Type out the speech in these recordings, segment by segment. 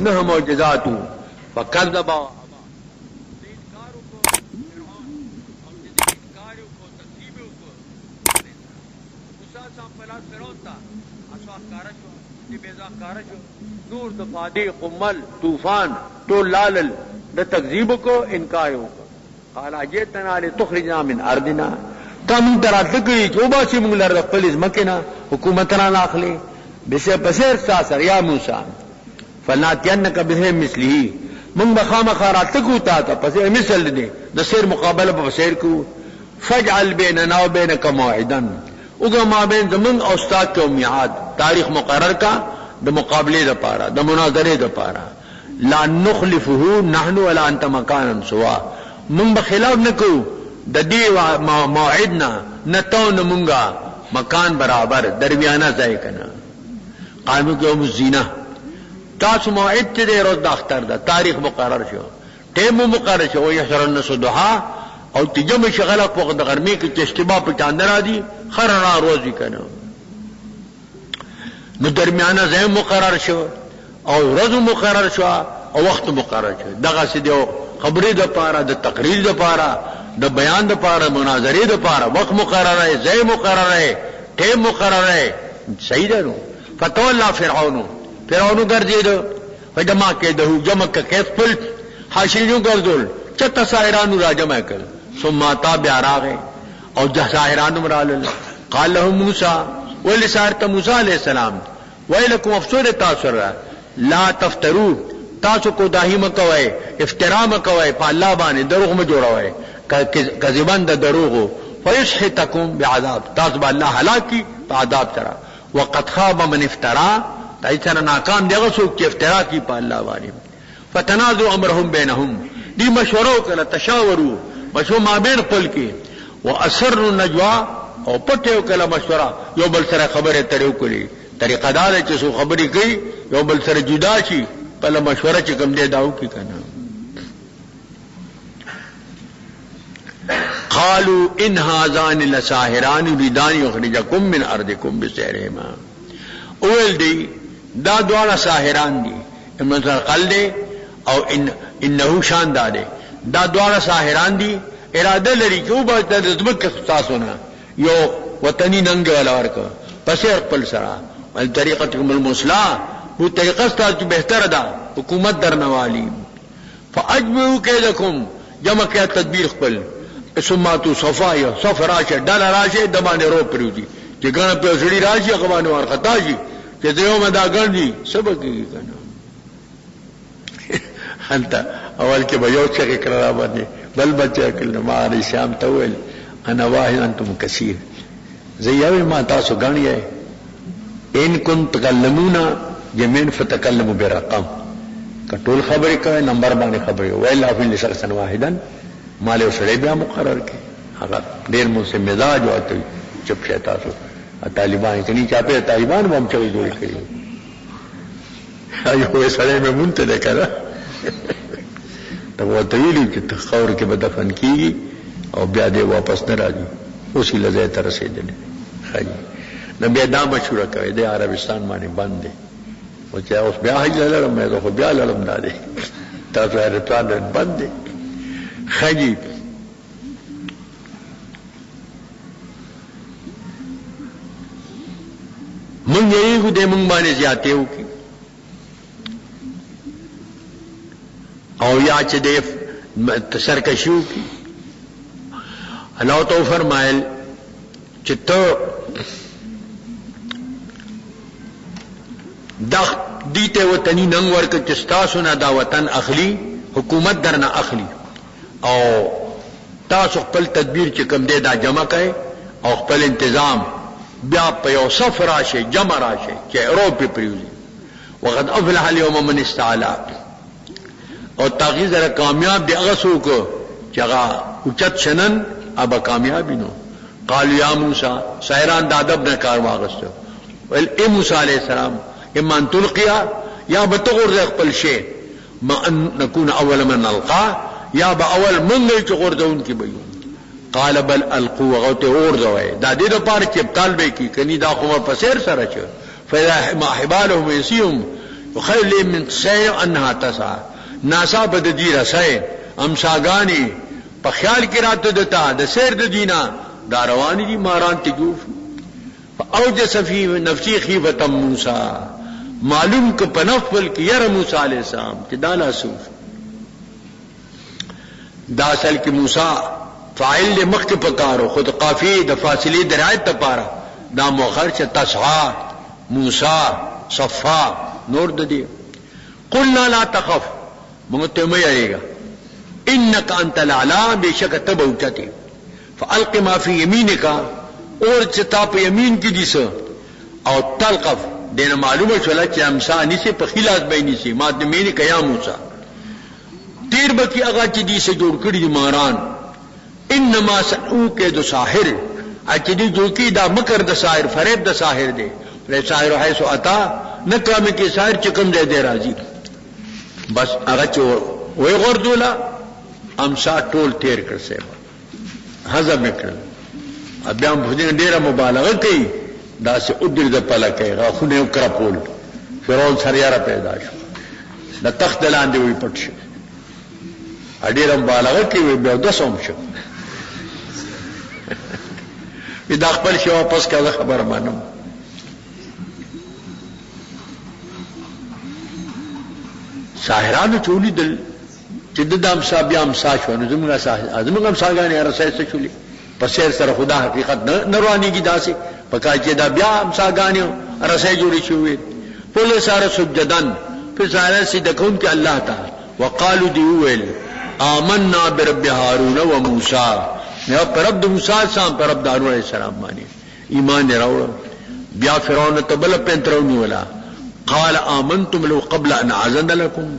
نه معجزاتو فکذبا نور د فادی قمل طوفان تو لالل د تکذیب کو انکار کو قال اجتنا لتخرجنا من ارضنا کم تراتګي توبه چې موږ لر خپل ځمکنا حکومت را ناخلي بشه بشیر ساسر یا موسی فلاتینک به مثله موږ بخامه راتګو تا ته پسې مثل دي د سیر مقابله په سیر کو فجعل بيننا وبينك موعدا وګه ما بین زمون او استاد کو میعاد تاریخ مقرر کا د مقابله د پاره د مناظره د پاره لا نخلفه نحن ولا انت مكانا سوا من بخلاف نکو د دې موعدنا نتون مونږه مکان برابر درمیانه ځای کنه قانون کې یوم الزینه تاسو موعد ته د روز د اختر د تاریخ مقرر شو ټیم مقرر شو یحشر الناس ضحا او تجمع شغله په د غرمې کې چې اشتباه په چاندر دي خرنا روزي کنه نو درمیانه ځای مقرر شو او ورځ مقرر شو او وخت مقرر شو دغه سې دیو خبرې د پاره د تقریر د پاره د بیان د پاره مناظرې د پاره وخت مقرر ہے ځای مقرر ہے ټیم مقرر ہے صحیح ده نو فتولى فرعون ګرځید فجمع کېده جمع کیف پل حاشیو ګرځول چته ساحرانو راجمع کړ ثم تابع راغه او جساحرانو مرال قال له موسی ولسارت موسی علیہ السلام ویلکم افسور تاسر لا تفتروا تاسو کو داهی مکوئ افترا مکوئ په الله باندې دروغ م جوړوئ کذبان د دروغ فیسحتکم بعذاب تاسو به الله هلاکی په عذاب سره وقد خاب من افترا تایسر ناکام دیغه څوک چې افترا کی په الله باندې فتنازعوا امرهم بینهم دی مشورو کله تشاورو مشو ما بین خپل کې واسروا النجوا او پټیو کله مشوره یو بل سره خبره تړیو کړي طریقه دار چې سو خبري کوي یو بل سره جدا شي په مشوره چې کوم دی داو کی کنه قالوا ان هذان لساحران يريدان يخرجكم من ارضكم بسحرهما اول دی دا دواړه ساحران دي مثلا قلده او انه شاندار دي دا دواړه ساحران دي اراده لري چې وبا د زمکه تاسونه یو وطنی ننګ ولا ورکو پسې خپل سره ول طریقتکم المصلح وہ طریقہ ستاسو بهتر ده حکومت درنوالی فاجمعوا کیدکم جمع کیا تدبیر خپل ثم صفایا صفراشه ډل راشه د باندې رو پریوږي چې ګڼه په سړي راشه غوانه ورختا شي چې دیو مدا ګڼي سبق کیږي کنه انت اول کې به یو څه کړه باندې بل بچا کله ما ری شام تول انا واحد انتم کثیر زیاوی ما تاسو غنیه ان كنت تکلمونا جميعا فتكلموا برقم کټول خبرې کوي نمبر باندې خبرې ویل افل شخصا واحدا مال سره بیا مقرر کې هغه ډیر مو سه مزاج او چپ شتا سو طالبان کني چا په طالبان هم چوي جوړ کړی ایو سره مې مونته ده کړه ته وته ویلو چې تخور کې به دفن کیږي او بیا دې واپس نه راځي اوسې لځه تر رسیدل خاجي نبی دا مشوره کوي د عربستان باندې باندې او چې اوس بیا حج لرم مې خو بیا لرم نه دي تاسو عربستان باندې خاجي مونږ یې دې مونږ باندې زیاتې وکي او یا چې دې سرکشیو کی الله تو فرمایل چې ته دا دیته وطنی ننګ ورک چې تاسو نه دا وطن اخلي حکومت درنه اخلي او تاسو خپل تدبیر چې کوم دی دا جمع کړئ او خپل تنظیم بیا په یو صف راشه جمع راشه چې اروپا پریوزي وقد افلح اليوم من استعلا او تاغیز را کامیاب دی هغه څوک چې هغه اوچت شنن ابا کامیابی نو قالوا یا موسی سایران د ادب نه کار واغستو ول ای موسی علیہ السلام اما ان تلقیا یا بتغور خپل شی ما ان نكون اول من نلقى یا با اول من چې غردون کی بيو قال بل القوا غوته ورځوي دا دې د پاره چې ابطال به کی کني دا خو په سیر سره چ فاذا ما حبالهم يسيهم وخیل من سیر انها تسعى ناسا بد دی رسای امساګانی په خیال کې راته دتا د سیر د دینا دا روان دي ماران ته جوړ فاوجس فی نفسی خیفه موسی معلوم ک پنفل کې ير موسی علیہ السلام چې دا لاسوف دا اصل کې موسی فاعل له مخ کې پکارو خود قافیه د فاصله درایت ته پاره دا مؤخر چې تسعى موسی صفا نور د دې قلنا لا تخف موږ ته مې یریګا انك انت الاعلى بشک تبوتتی فالق ما في يمينك اور چې تا په یمین کې دي څه او تلقف دینه معلومه شولا چې امسانی سے په خلاص بیني سي ما د مين کیا موسی تیر بکی هغه چې دي څه جوړ کړی ماران انما سنو کې د ساحر اچدي جو کی دا مکر د ساحر فریب د ساحر دی له ساحر حيث اتا نکامه کې ساحر چې کوم ځای دی راځي بس هغه چې وای غردولا امسا ټول تیر کړ سیبا هضم کړ بیا هم ډیره مبالغه کوي دا سه ادر د پله کوي غاخونه وکړه پول فرعون سریاره پیدا شو د تخت لاندې وي پټ شو ډیره مبالغه کوي بیا د سوم شو دا خپل شی واپس کړه خبر مانم ساحرانو چولی دل چې د امسا بیا امسا شو نو زموږ امساګانې رسای څه چولی پسیر سره خدا حقیقت نروانی کی داسې پکای چې دا بیا امساګانې رسای جوړی شوې په سره سجدان په سره سجدکون کې الله تعالی وقالو دی ویل آمنا برب هارون و موسی یا رب د موسی سام پر رب هارون علیہ السلام باندې ایمان راوړ بیا فرعون ته بل پنترونی ولا قال آمنتم لو قبل ان اذن لكم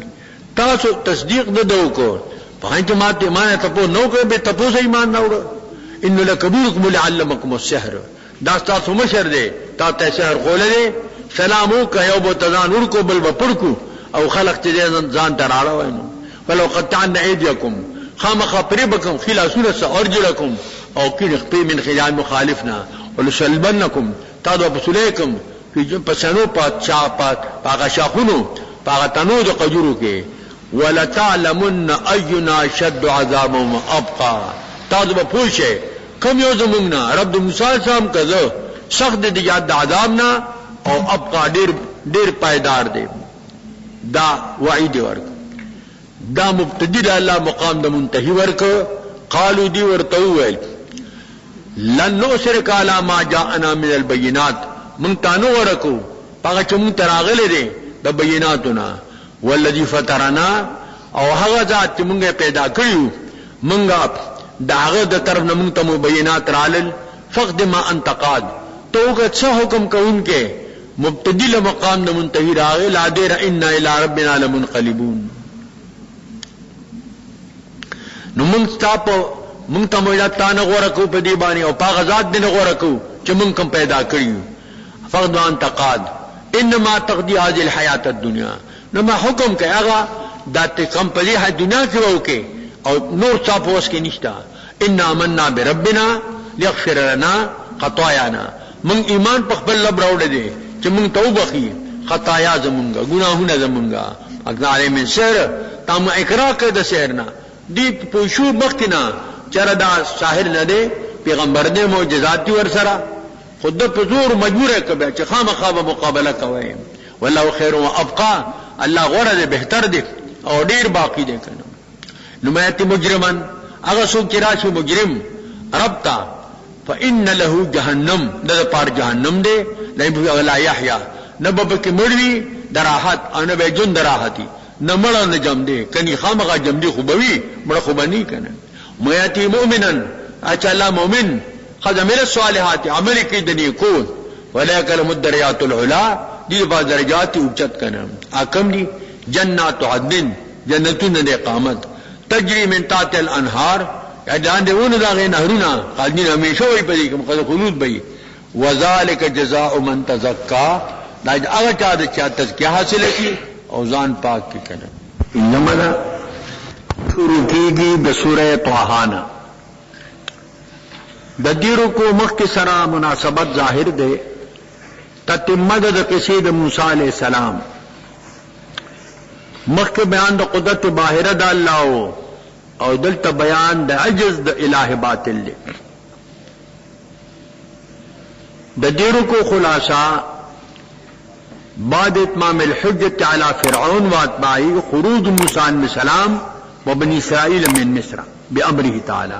تاسو تصدیق ددو کو پاین ته ماته ایمان ته په نو کو به تاسو ایمان نه وړ ان لکبیرکم لعلمکم السحر دا تاسو مشر دی تا ته سحر قوله سلامو کا یوب تزان ور کو بل بپړکو او خلق ته ځان تراړه وینو ولو قطعنا ایدیکم خامخ پربکم خلاصون ارجلکم او کین خپې من خلال مخالفنا ولسلبنکم تاسو بسلیکم پسنو پات چاپات پاغه شاخونو پاغه تنو د قجرو کې ولتعلمن اينا شد عذاب وابقى تاسو به پوښی کوم یو زمونږه رب موسی سام کزه سخت د یاد عذاب نه او ابقى ډیر پایدار دی دا وعید ورک دا مبتدی د الله مقام د منتهی ورک قالو دی ورته ویل لن نشرک علی ما جاءنا من البينات من تانو ورکو پاگه چمون تراغل دے دا بیناتونا والذی فطرنا او هغه ذات چې مونږه پیدا کړیو مونږه داغه د طرف نه مونږ ته مبینات رالل فقد ما انتقاد توګه څه حکم کوونکې مبتدی له مقام د منتهی راغل لا دیر ان الى ربنا لمنقلبون نو مونږ تاسو مونږ ته مولا تانه ورکو په دی باندې او پاگه ذات دې ورکو چې مونږ کوم پیدا کړیو فقد انتقاد انما تقضي هذه الحياه الدنيا نما حکم کوي هغه د کم په دې دنیا کې وکي او نور څه پوس کې نشتا ان آمنا بربنا ليغفر لنا خطايانا من ایمان په خپل رب راوړل دي چې موږ توبه کوي خطایا زمونږه ګناهونه زمونږه اګناله من سر تم اقرار کړه د سحرنا دی پوښو مخکنا چر دا ساحر نه دی پیغمبر دې معجزات ور سره خود په زور مجبور کبه چې خامخا مقابله کوي والله خیر و ابقى الله غره دې بهتر دې او ډیر باقی دې کنه نمایت مجرمن هغه څوک چې راشي مجرم رب تا فان له جهنم د پار جهنم دې لا يحيى نبب کې مړوي دراحت او نه به جون دراحتي نه مړ نه جام دې کني خامخا جام دې خوبوي مړ خوبني کنه مایتی مؤمنن اچ الله مؤمن قد عمل الصالحات عمل کی دنی کو ولکل مدریات العلا دی با درجات اوچت کنه اکم دی جنات عدن جنتون د اقامت تجری من تحت الانهار یادان دیونه دا غي نهرونه خالدین همیشه وي پدې کوم قد خلود وي وذالک جزاء من تزکا دا هغه چا د چا تزکیه حاصل کی او ځان پاک کی کنه انما شروع کیږي د سوره طه نه د دیرو کو مخ کی سره مناسبت ظاهر ده تتمه د قصې د موسی علیہ السلام مخک بیان د قدرت باهره د الله او دلته بیان د عجز د الہ باطل دی. د دیرو کو خلاصہ بعد اتمام الحجت علی فرعون و اتباعی خروج موسی علیہ السلام و بنی اسرائیل من مصر بامره تعالی.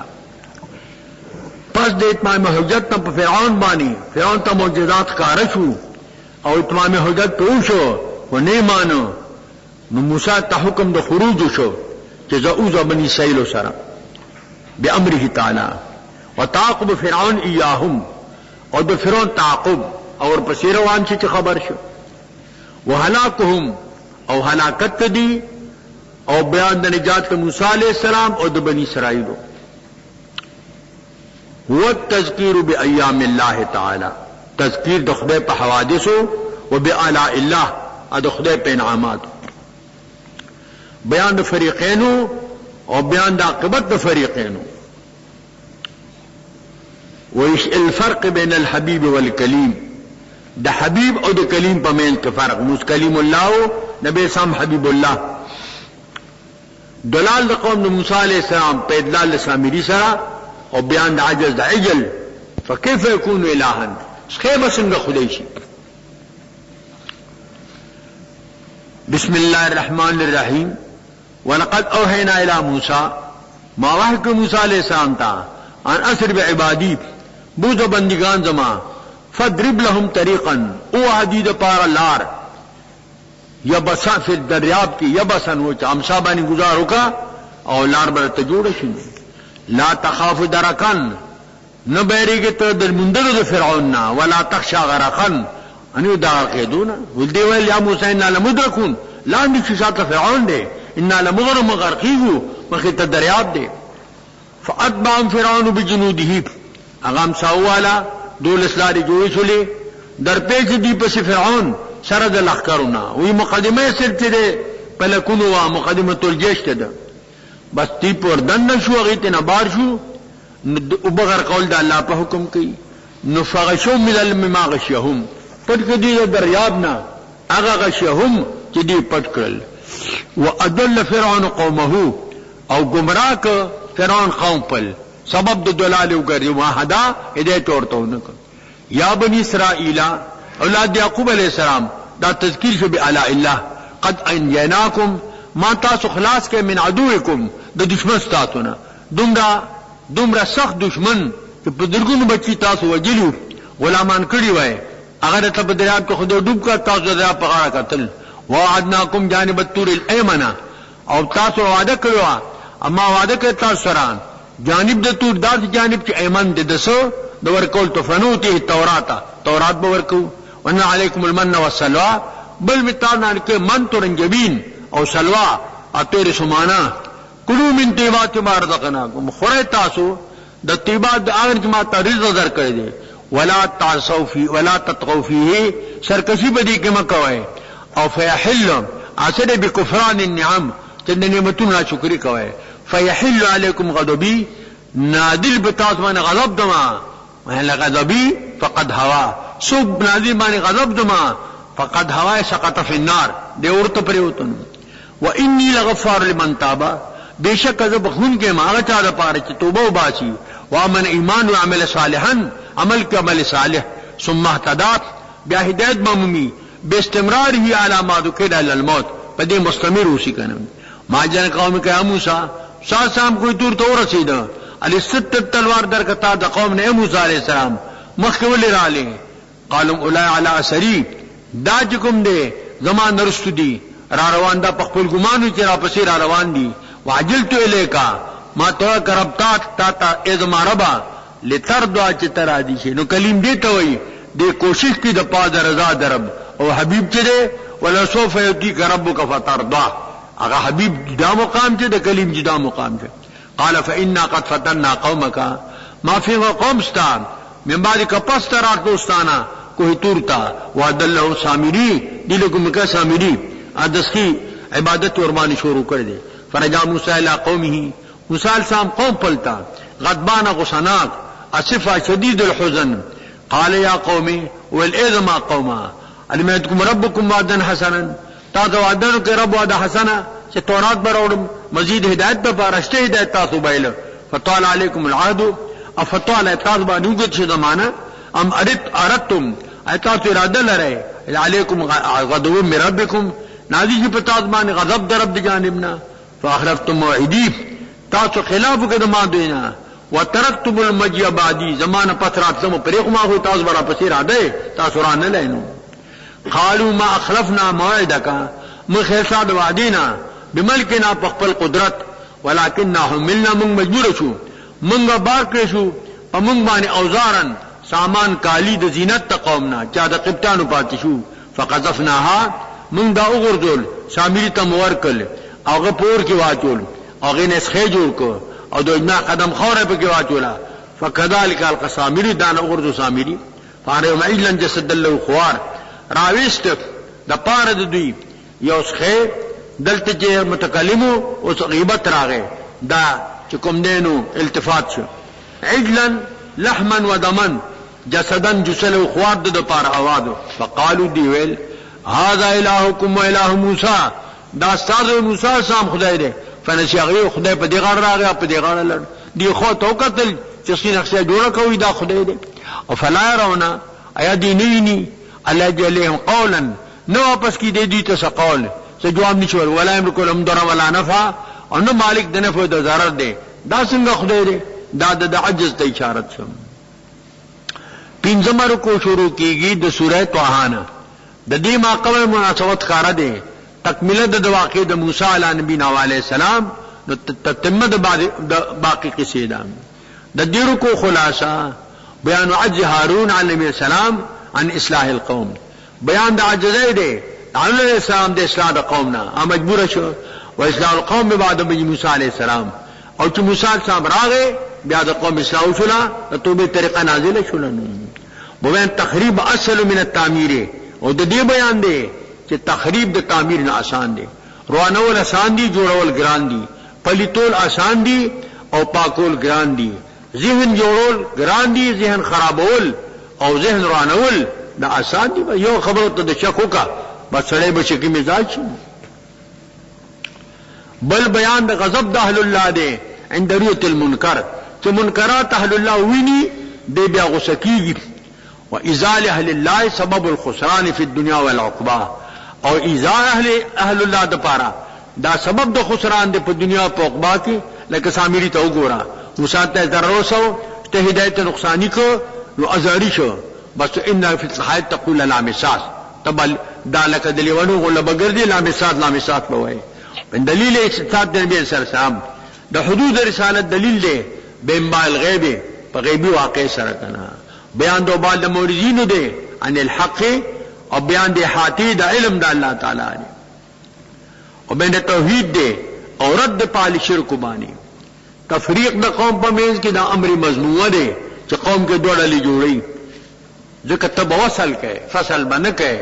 پس د اتمام حجت په فرعون باندې فرعون ته معجزات ښکاره شو او اتمام حجت په شو و نه مانو نو موسی ته حکم د خروج شو چې زعوذ بنی اسرائیل سره بامره تعالی وتعاقب فرعون ایاهم او د فرعون تعاقب اور پسې روان چې خبر شو وهلاكهم او هلاکت دی او بیان د نجات موسی علیہ السلام او د بنی اسرائیل هو التذکیر بایام الله تعالی تذکیر د خدای په حوادثو و بآلاء الله د خدای په انعامات بیان د فریقینو او بیان د عاقبت د فریقینو وإيش الفرق بين الحبيب والكليم ده حبيب او ده كليم بمين كفرق موس كليم الله نبي سام حبيب الله دلال ده قوم موسى عليه السلام بيدلال سامري سرا او بيان ده عجز ده عجل فكيف يكون إلها سخيبه سنگ خديشي. بسم الله الرحمن الرحيم ولقد اوحينا الى موسى ما وحي موسى عليه السلام تا ان اسر بعبادي بوز بندگان زما فضرب لهم طریقا او حدید پارا لار یبسا فی دریاب کی یبسن وہ چامسا بانی گزارو کا او لار برت جوڑ شن لا تخاف درکن نہ بیری کے تو در مندر د فرعون نا ولا تخشى غرقا ان دار قیدونا ولدی ویل یا موسی انا لمدرکون لا اندی ششات فرعون دے انا لمغرم غرقیو مخیت دریاب دے فاتبعهم فرعون بجنوده اغام ساوالا دول اسلاری جوئی شلی در پیچ دی پس فرعون سرد الاخکرونا وی مقدمه سر چده پلکونو و مقدمه الجیش تده بس تی پوردن نشو اغیت نبار شو بغیر قول دا اللہ پا حکم کی نفغشو من المما غشیهم پت کدی دا دریابنا اغا غشیهم چی دی پت کرل و ادل فرعون قومهو او گمراہ که فرعون قوم پل سبب د دلال وګرځي واحدا هدایت ورته ونکړ. یا بنی اسرائیل اولاد یعقوب علیہ السلام دا تذکیر شو بآلاء الله قد انجیناکم ما تاسو خلاص کې من عدوکم د دشمن تاسو دومره سخت دشمن چې په درګونو بچی تاسو وجلو غلامان کړی وای هغه ته په دریاب کې خود ډوب کا تاسو دریاب په غاړه قتل وعدناکم جانب الطور الایمن او تاسو وعده کړو اما وعده کړ تاسو سره جانب د تور دار جانب چې ایمن د دسو د ورکول تفنوته تورات به ورکو وان علیکم المن والسلوى بل متانا کې من ترنجبین او سلوا اته رسمانا کلوا من طیبات ما رزقناکم خره تاسو د طیبات د اغه چې ما رزق درکړی دی ولا تعصوا فی ولا تطغوا فیه سرکشی بدی کې مکوئ او فیحل اسد بکفران النعم چې نعمتونو شکر کوئ فیحل علیکم غضبی نادل بتاس من غضب دما وهل غضبی فقد هوا سب نادل من غضب دما فقد هوا سقط فی النار دی ورته پریوتن و انی لغفار لمن تاب بیشک از بخون کې ما چا د پاره چې توبه وباسي وامن ایمان و عمل صالحا عمل کې عمل صالح ثم اهتدى بیا هدایت ممومی باستمراره علی ما ذکر الی الموت پدې مستمر وسی کنه ما جن قوم کې موسی سام کوئی دور تو رسیدا علی ست تلوار درکتا د قوم نے موسی علیہ السلام مخول رالی قالم اولای علی اسری دا جکم دے زمان رستو دی را روان دا پخپل گمانو چی را پسی را روان دی وعجلتو الیکا ما تو کربتات تا ازما ربا لتردوا چی ترا دی شی نو کلیم دیتا ہوئی دے کوشش کی دا پا دا رضا درب او حبیب چی دے ولا سوف یتی کا ربو کا فتردوا اگا حبیب جدا مقام چی دا کلیم جدا مقام چی قال فإنا قد فتنا قومك ما فيه قوم ستان من بعد کپس ترات دوستانا کوئی تورتا وعدلہ سامری دلکم کا سامری ادس کی عبادت ورمانی شروع کر دے فرجا موسی الی قومه موسی السلام قوم پلتا غضبان غصناک اسفا شدید الحزن قال یا قومي والاذ ما قوما علمتكم ربكم وعدا حسنا تا ته وعده نو کې رب وعده حسنه چې تورات براوړم مزید هدایت د پارشته هدایت تاسو بایله فطال علیکم العهد افتال تاسو باندې وګت شي زمانہ ام اردتم ایتاسو اراده لرئ علیکم غضب من ربکم نازل شي په تاسو باندې غضب در رب جانبنا فاخلفتم موعدی تاسو خلاف وکړه ما دوینا وترکتم المجيء بعدي زمانہ پترات سم پرېخ ما هو تاسو برا پسې را ده تاسو را نه لینو قالوا ما اخلفنا موعدك مخیصا د وعدینا بملکنا په خپل قدرت ولكننا حملنا من مجبور شو منګه بار کړ شو په منګ باندې اوزارن سامان کالی د زینت ته قومنا چا د قبطانو پاتې شو فقذفناها من دا وګرځول سامری ته مورکل هغه پور کې واچول هغه نسخه جوړ کو او د اجماع قدم خوره په کې واچولا فكذلك القسامری دان وګرځو سامری فاره مایلن جسد له خوار راويست د پاره د دوی یو ښه دلته چې متکلمو او غیبت راغې دا چې کوم دینو التفات شو عجلا لحما ودما جسدا جسل خوار د پاره आवाज فقالوا دی ویل هذا الهكم واله موسی دا استاد موسی سام خدای دی فنشغی خدای په دې غړ راغی په دې غړ لړ دی خو تو قتل چې سینه نقشه جوړه کوي دا خدای دی او فلا يرون ایا دینینی الله جلهم قولا نو واپس کی دی ته قول څه جواب نشور ولا امر کولم در ولا نفع او نو مالک د نفع د ضرر دی دا څنګه خدای دی دا د عجز ته اشاره شم پنځم رکو شروع کیږي د سوره طه نه د دې ما قبل مناسبت کار دی تکمله د واقع د موسی علی نبی علیہ السلام نو تتمه د باقی قصې ده د دې رکو خلاصہ بیان عجز هارون علیہ السلام عن اصلاح القوم بیان د عجزه دی علیہ السلام د اصلاح د قومنا مجبور شو و اصلاح القوم بعد موسی علیہ السلام او چې موسی صاحب راغې بیا د قوم اصلاح شولا د توبې طریقه نازله شولا نو بیان تخریب اصل من التعمیر او د دې بیان دی چې تخریب د تعمیر نه آسان دی روانول آسان دی جوړول ګران دی پلیتول آسان دی او پاکول ګران دی ذهن جوړول ګران دی ذهن خرابول او ذهن روانول دا آسان دی یو خبره ته د شک وکا بس سړی به شکی مزاج شي بل بیان د غضب د اهل الله دی عند رؤیت المنکر چې منکرات اهل الله ویني دی بیا غوسه کیږي وازال اهل الله سبب الخسران فی الدنيا والعقبہ او ازال اهل الله د پاره دا سبب د خسران دی په دنیا په عقبہ کې لکه سامری ته وګورا موسی ته دروسو ته هدایت نقصانی کو نو ازاری شو بس ان فی الصحائف تقول لامساس تبل دالک دلیونو غل بغردی لامسات بوي من دلیل استثبات نبی صلی الله علیه وسلم د حدود رسالت دلیل دی بما الغیب په غیبی واقع سره کنا بیان دو بال د مورزینو دی ان الحق او بیان دی حاتی د علم د الله تعالی دی او بین توحید دی او رد پال شرک باندې تفریق د قوم په میز کې دا امر مذموم دی چې قوم کې دوه ډلې جوړي ځکه تب وصل کې فصل باندې کې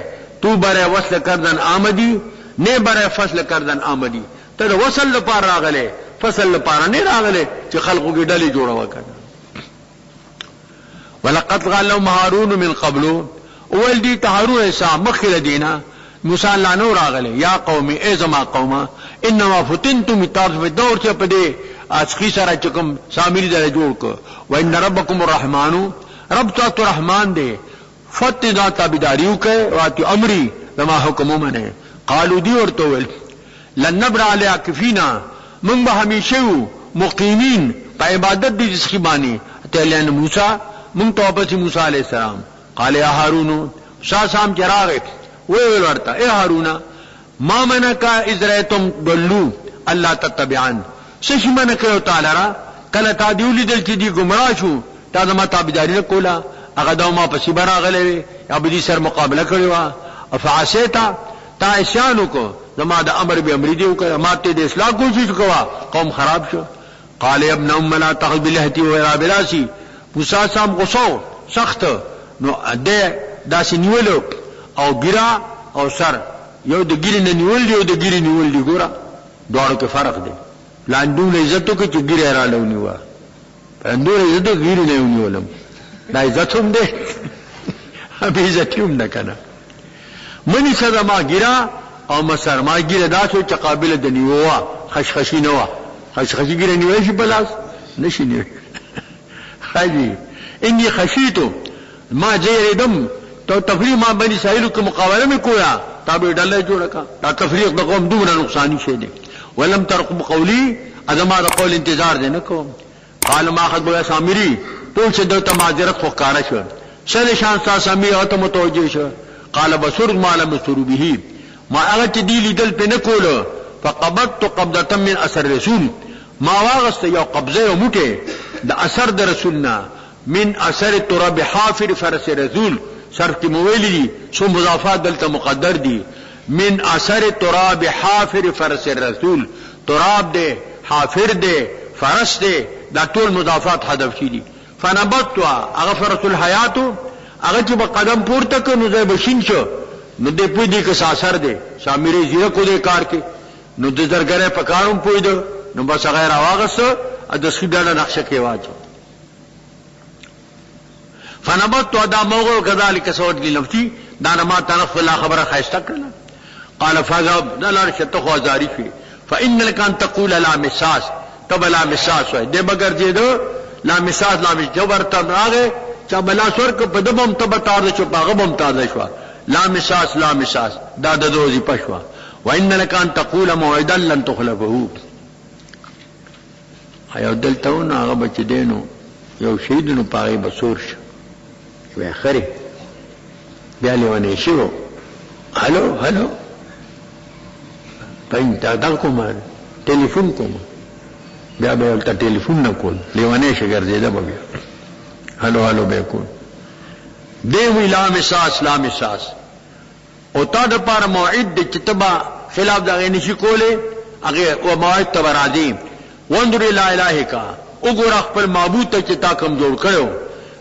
تو بره وصل کردن آمدی نه بره فصل کردن آمدی ته وصل لپاره راغله فصل لپاره نه راغله چې خلقو کې ډلې جوړه وکړه ولقد قال هارون من قبل ولدي هارون حساب مخله دینا موسی الله نور راغله یا قوم ای زما قومه انما فتنتم تعرف دور چې په دې اسخي سره چکم سامری دره جوړ کو وان ربکم الرحمن رب تاسو رحمان دی فتدا تابعداریو کوي واتی امری لما حکم منه قالو دی ورته ول لن نبر علی عاکفینا من به همیشه مقیمین په عبادت دي جس کی بانی ته لن موسی من توبه موسی علیہ السلام قال یا هارون شاسام چراغ ویل ورته اے هارون ما منک اذرتم ضلوا الله تتبعن شش منک یو تعالی را کله تا دیول دل چې دی گمراه شو تا زما تابعداري کولا هغه دا ما پسې براغله یا به دې سر مقابله کړی وا افعسیتا تا اسانو کو زما د امر به امر دی وکړه ما ته د اصلاح کوشش کوا قوم خراب شو قال ابن ام لا تخذ باللهتی و براسي موسی سام غصو سخت نو ده داسې نیولو او ګرا او سر یو د ګری نه نیول دی او د ګری نیول دی ګورا دوړو کې فرق دی لاندو عزتو کې چې ګری را لونی وا اندور عزتو ګری نه نیولم دا عزت هم ده به عزت هم نه کنه منی صدا ما ګرا او مسر ما ګیره داسو چې قابل د نیوه خشخشي نه و خشخشي ګیره نیوه شي بلاس نشي نیوه خاجي اني خشیتو ما جیردم تو تفریق ما بنی اسرائیل کو مقابله میں کویا تابع ډله جوړه کا دا تفریق د قوم دومره نقصانی شي دي ولم ترقب قولی ادم دا قول انتظار دې نه کوم قال ما اخذ بو سامری ټول چې د معذرت خو کار شو شل شان سا سامي او ته متوجه شو قال بصر ما لم يسر به ما هغه چې دی لیدل په نه کولو فقبضت قبضه من اثر رسول ما واغست یو قبضه یو موټه د اثر د رسولنا من اثر تراب حافر فرس رسول صرف کی مویلی دی سو مضافات دلتا مقدر دی من اثر تراب حافر فرس رسول تراب دے حافر دے فرس دے دا طول مضافات حذف شي دي فنبتوا اغفرت الحیاتو اگر چې په قدم پورته ک نو زې بشین شو نو دې پوی دي که ساسر دے شامری زیره کو دے کار کې نو د درګره پکاروم پوی دو نو بس غیر واغس د سخیدانه نقشه کې واچو فنبتوا دا موغو كذلك سوت لنفسي دا ما تنخ لا خبر خيستا کړه قال فذهب دلار شتخو ظریفي فان لك ان تقول لا مساس تب لا مساس وای دې بغیر دې دو لا مساس لا مش جبر ته راغه چا بلا سور کو پدبم تب تار شو باغبم تار شو لا مساس لا مساس دا د دوزي پښوا وان لك ان تقول موعدا لن تخلفه ايو دلته هغه بچ دینو یو شهید نو پاره بسور شو وی خری بیا لیوانی شو هلو هلو پاین تا دا کومه ټلیفون کوم بیا به ولته ټلیفون نه کول لیوانی شګر زیاده بیا هلو هلو به کول دی وی لا مساس لا مساس او تا د پاره موعد د کتابه خلاف دغه نشي کوله هغه او موعد تبرادی وندر لا اله کا وګور خپل معبود ته چې تا کم جوړ کړو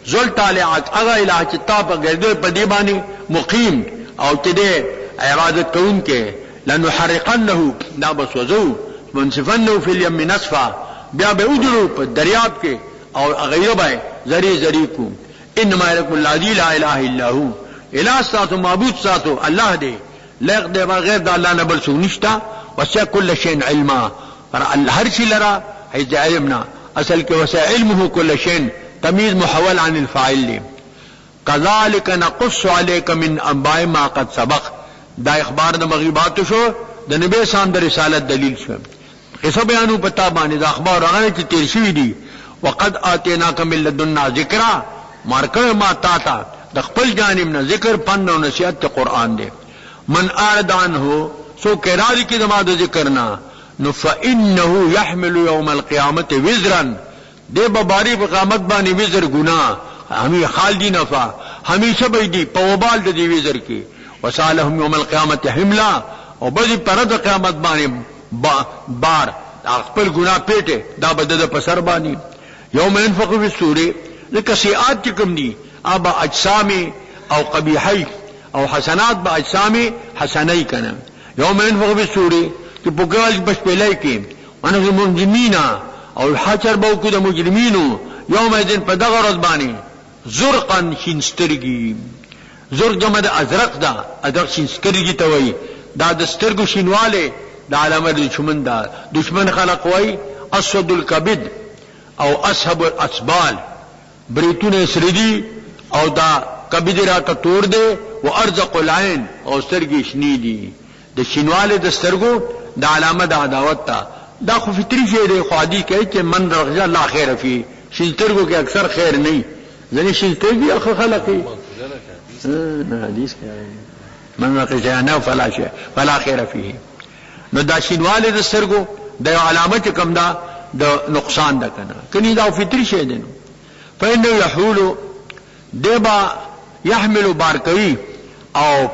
زل طالعات اغا الہ چې تا په ګرځي په دی باندې مقیم او چې دې عبادت کوونکې لنحرقنه دا بسوزو منصفنه فی الیم نصفا بیا به وجرو په دریاب کې او غیره به زری زری کو انما یکم الذی لا اله الا هو الہ ساتو معبود ساتو الله دې لغ دې بغیر د الله نه بل څه نشتا وسع كل شيء علما هر شي لرا هي علمنا اصل کې وسع علمه كل شيء تمیز محول عن الفاعل لی كذلك نقص عليك من انباء ما قد سبق دا اخبار د مغیبات شو د نبی سام د رسالت دلیل شو قصه بیانو پتا باندې د اخبار هغه چې تیر شوی دي وقد اتیناک من لدنا ذکرا مارکه ما تا د خپل جانب نه ذکر پند او نصیحت قرآن دی من اعرض عنه سو کراری کی دما د ذکرنا نو فانه يحمل يوم القيامه وزرا دے بباری په قیامت باندې وزر گناہ همی خالدی نفع همیشه به دی په وبال د دی وزر کې وسالهم یوم القیامت حملا او بذی پر د قیامت باندې بار خپل گناہ پیټه دا بدد په سر باندې یوم ينفخ فی الصور لکه سیئات کوم دي ابا اجسام او قبیحی او حسنات با اجسام حسنی کنه یوم ينفخ فی الصور چې په ګل بس پلای کې ونه المجرمین او حشر به کو د مجرمینو یوم الدین په دغه ورځ باندې زرقا شینسترګي زرق جمع د ازرق دا ازرق شینسترګي ته وای دا د سترګو شینواله د علامه دشمن دا دشمن خلق وای اسود الکبد او اسحب الاسبال بریتون سردی او دا کبد را ته تور دے و ارزق العين او سترګي شنی دي د شینواله د سترګو د علامه د عداوت تا دا خو فطری شی دی خو عادی کوي چې من رغجا لا خیر فی شینترګو کې اکثر خیر نه ځنې شینترګي اخو خلقي نه حدیث کې من رغجا فلا خیر فيه نو دا شینواله د سترګو د علامت کم دا د نقصان ده کنه کني دا فطری شی دی فإنه يحول دبا يحمل بارکوي او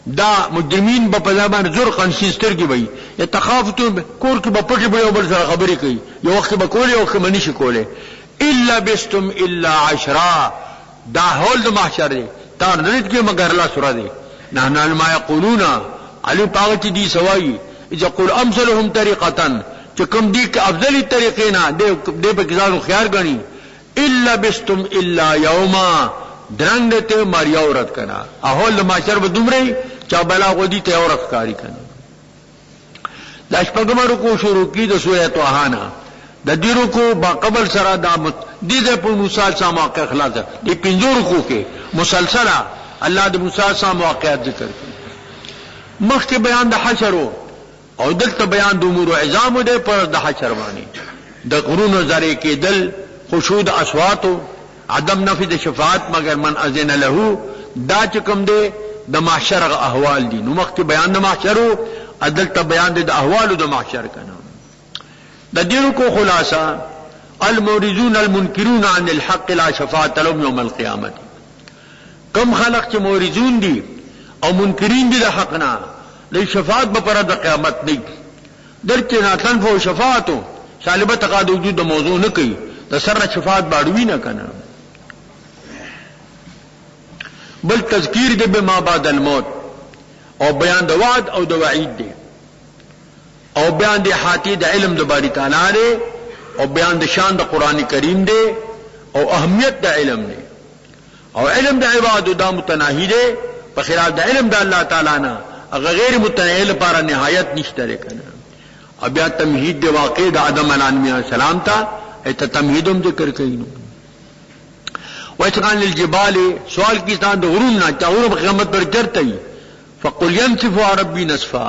دا مجرمین په ځبان زرقن شینسترګي وي يتخافتون کور کې په پټي به بل سره خبرې کوي یو وخت به کولې او کوم نشي کوله الا بستم الا عشرا دا هول د محشر دی تا نرید کې مگر الله سره دی نه ما یقولون علی پاغت دی سوای اذا قول امثلهم طریقه چې کوم دی کې افضلی طریقې نه دی په ځانو خيار غني الا بستم الا یوما درنګ ته ماریا ورت کنا اهول د محشر به دومره چا بلا غودي ته اورت کاری کنا دا شپږم رکوع شروع کی د سورۃ طه نه د دې رکوع با قبل سره د دې په موسی سره واقع خلاص دي پنځو رکوع کې مسلسل الله د موسی سره واقعات ذکر کړي مخکې بیان د حشر او دلته بیان د امور عظام دی پر د حشر باندې د قرون زری کې دل خشوع د اصوات عدم نفي د شفاعت مگر من اذن له دا چې کوم دی د محشر احوال دي نو مخکې بیان د محشر عدلته بیان د احوال د محشر کنه د دې کو خلاصہ الموردون المنکرون عن الحق لا شفاعت لهم يوم القيامه کم خلق چې موردون دي او منکرین دي د حق نه د شفاعت په پر د قیامت نه درته نه تنفو شفاعتو سالبه تقاضا وجود د موضوع نه کوي د سره شفاعت باړوي نه کنه بل تذکیر دی به ما بعد الموت او بیان د وعد او د وعید دی او بیان دی حاتی د علم د باری تعالی دی او بیان د شان د قران کریم دی او اهمیت د علم دی او علم د عبادت د متناهی دی په خلاف د علم د الله تعالی نه هغه غیر متناهی لپاره نهایت نشته کنه او بیا تمهید دی واقع د آدم علیه السلام ته ایت تمهیدم ذکر کینو واتقان للجبال سوال کیستان د غرون نه چاور په قیامت پر چرته فقل ينسف ربي نسفا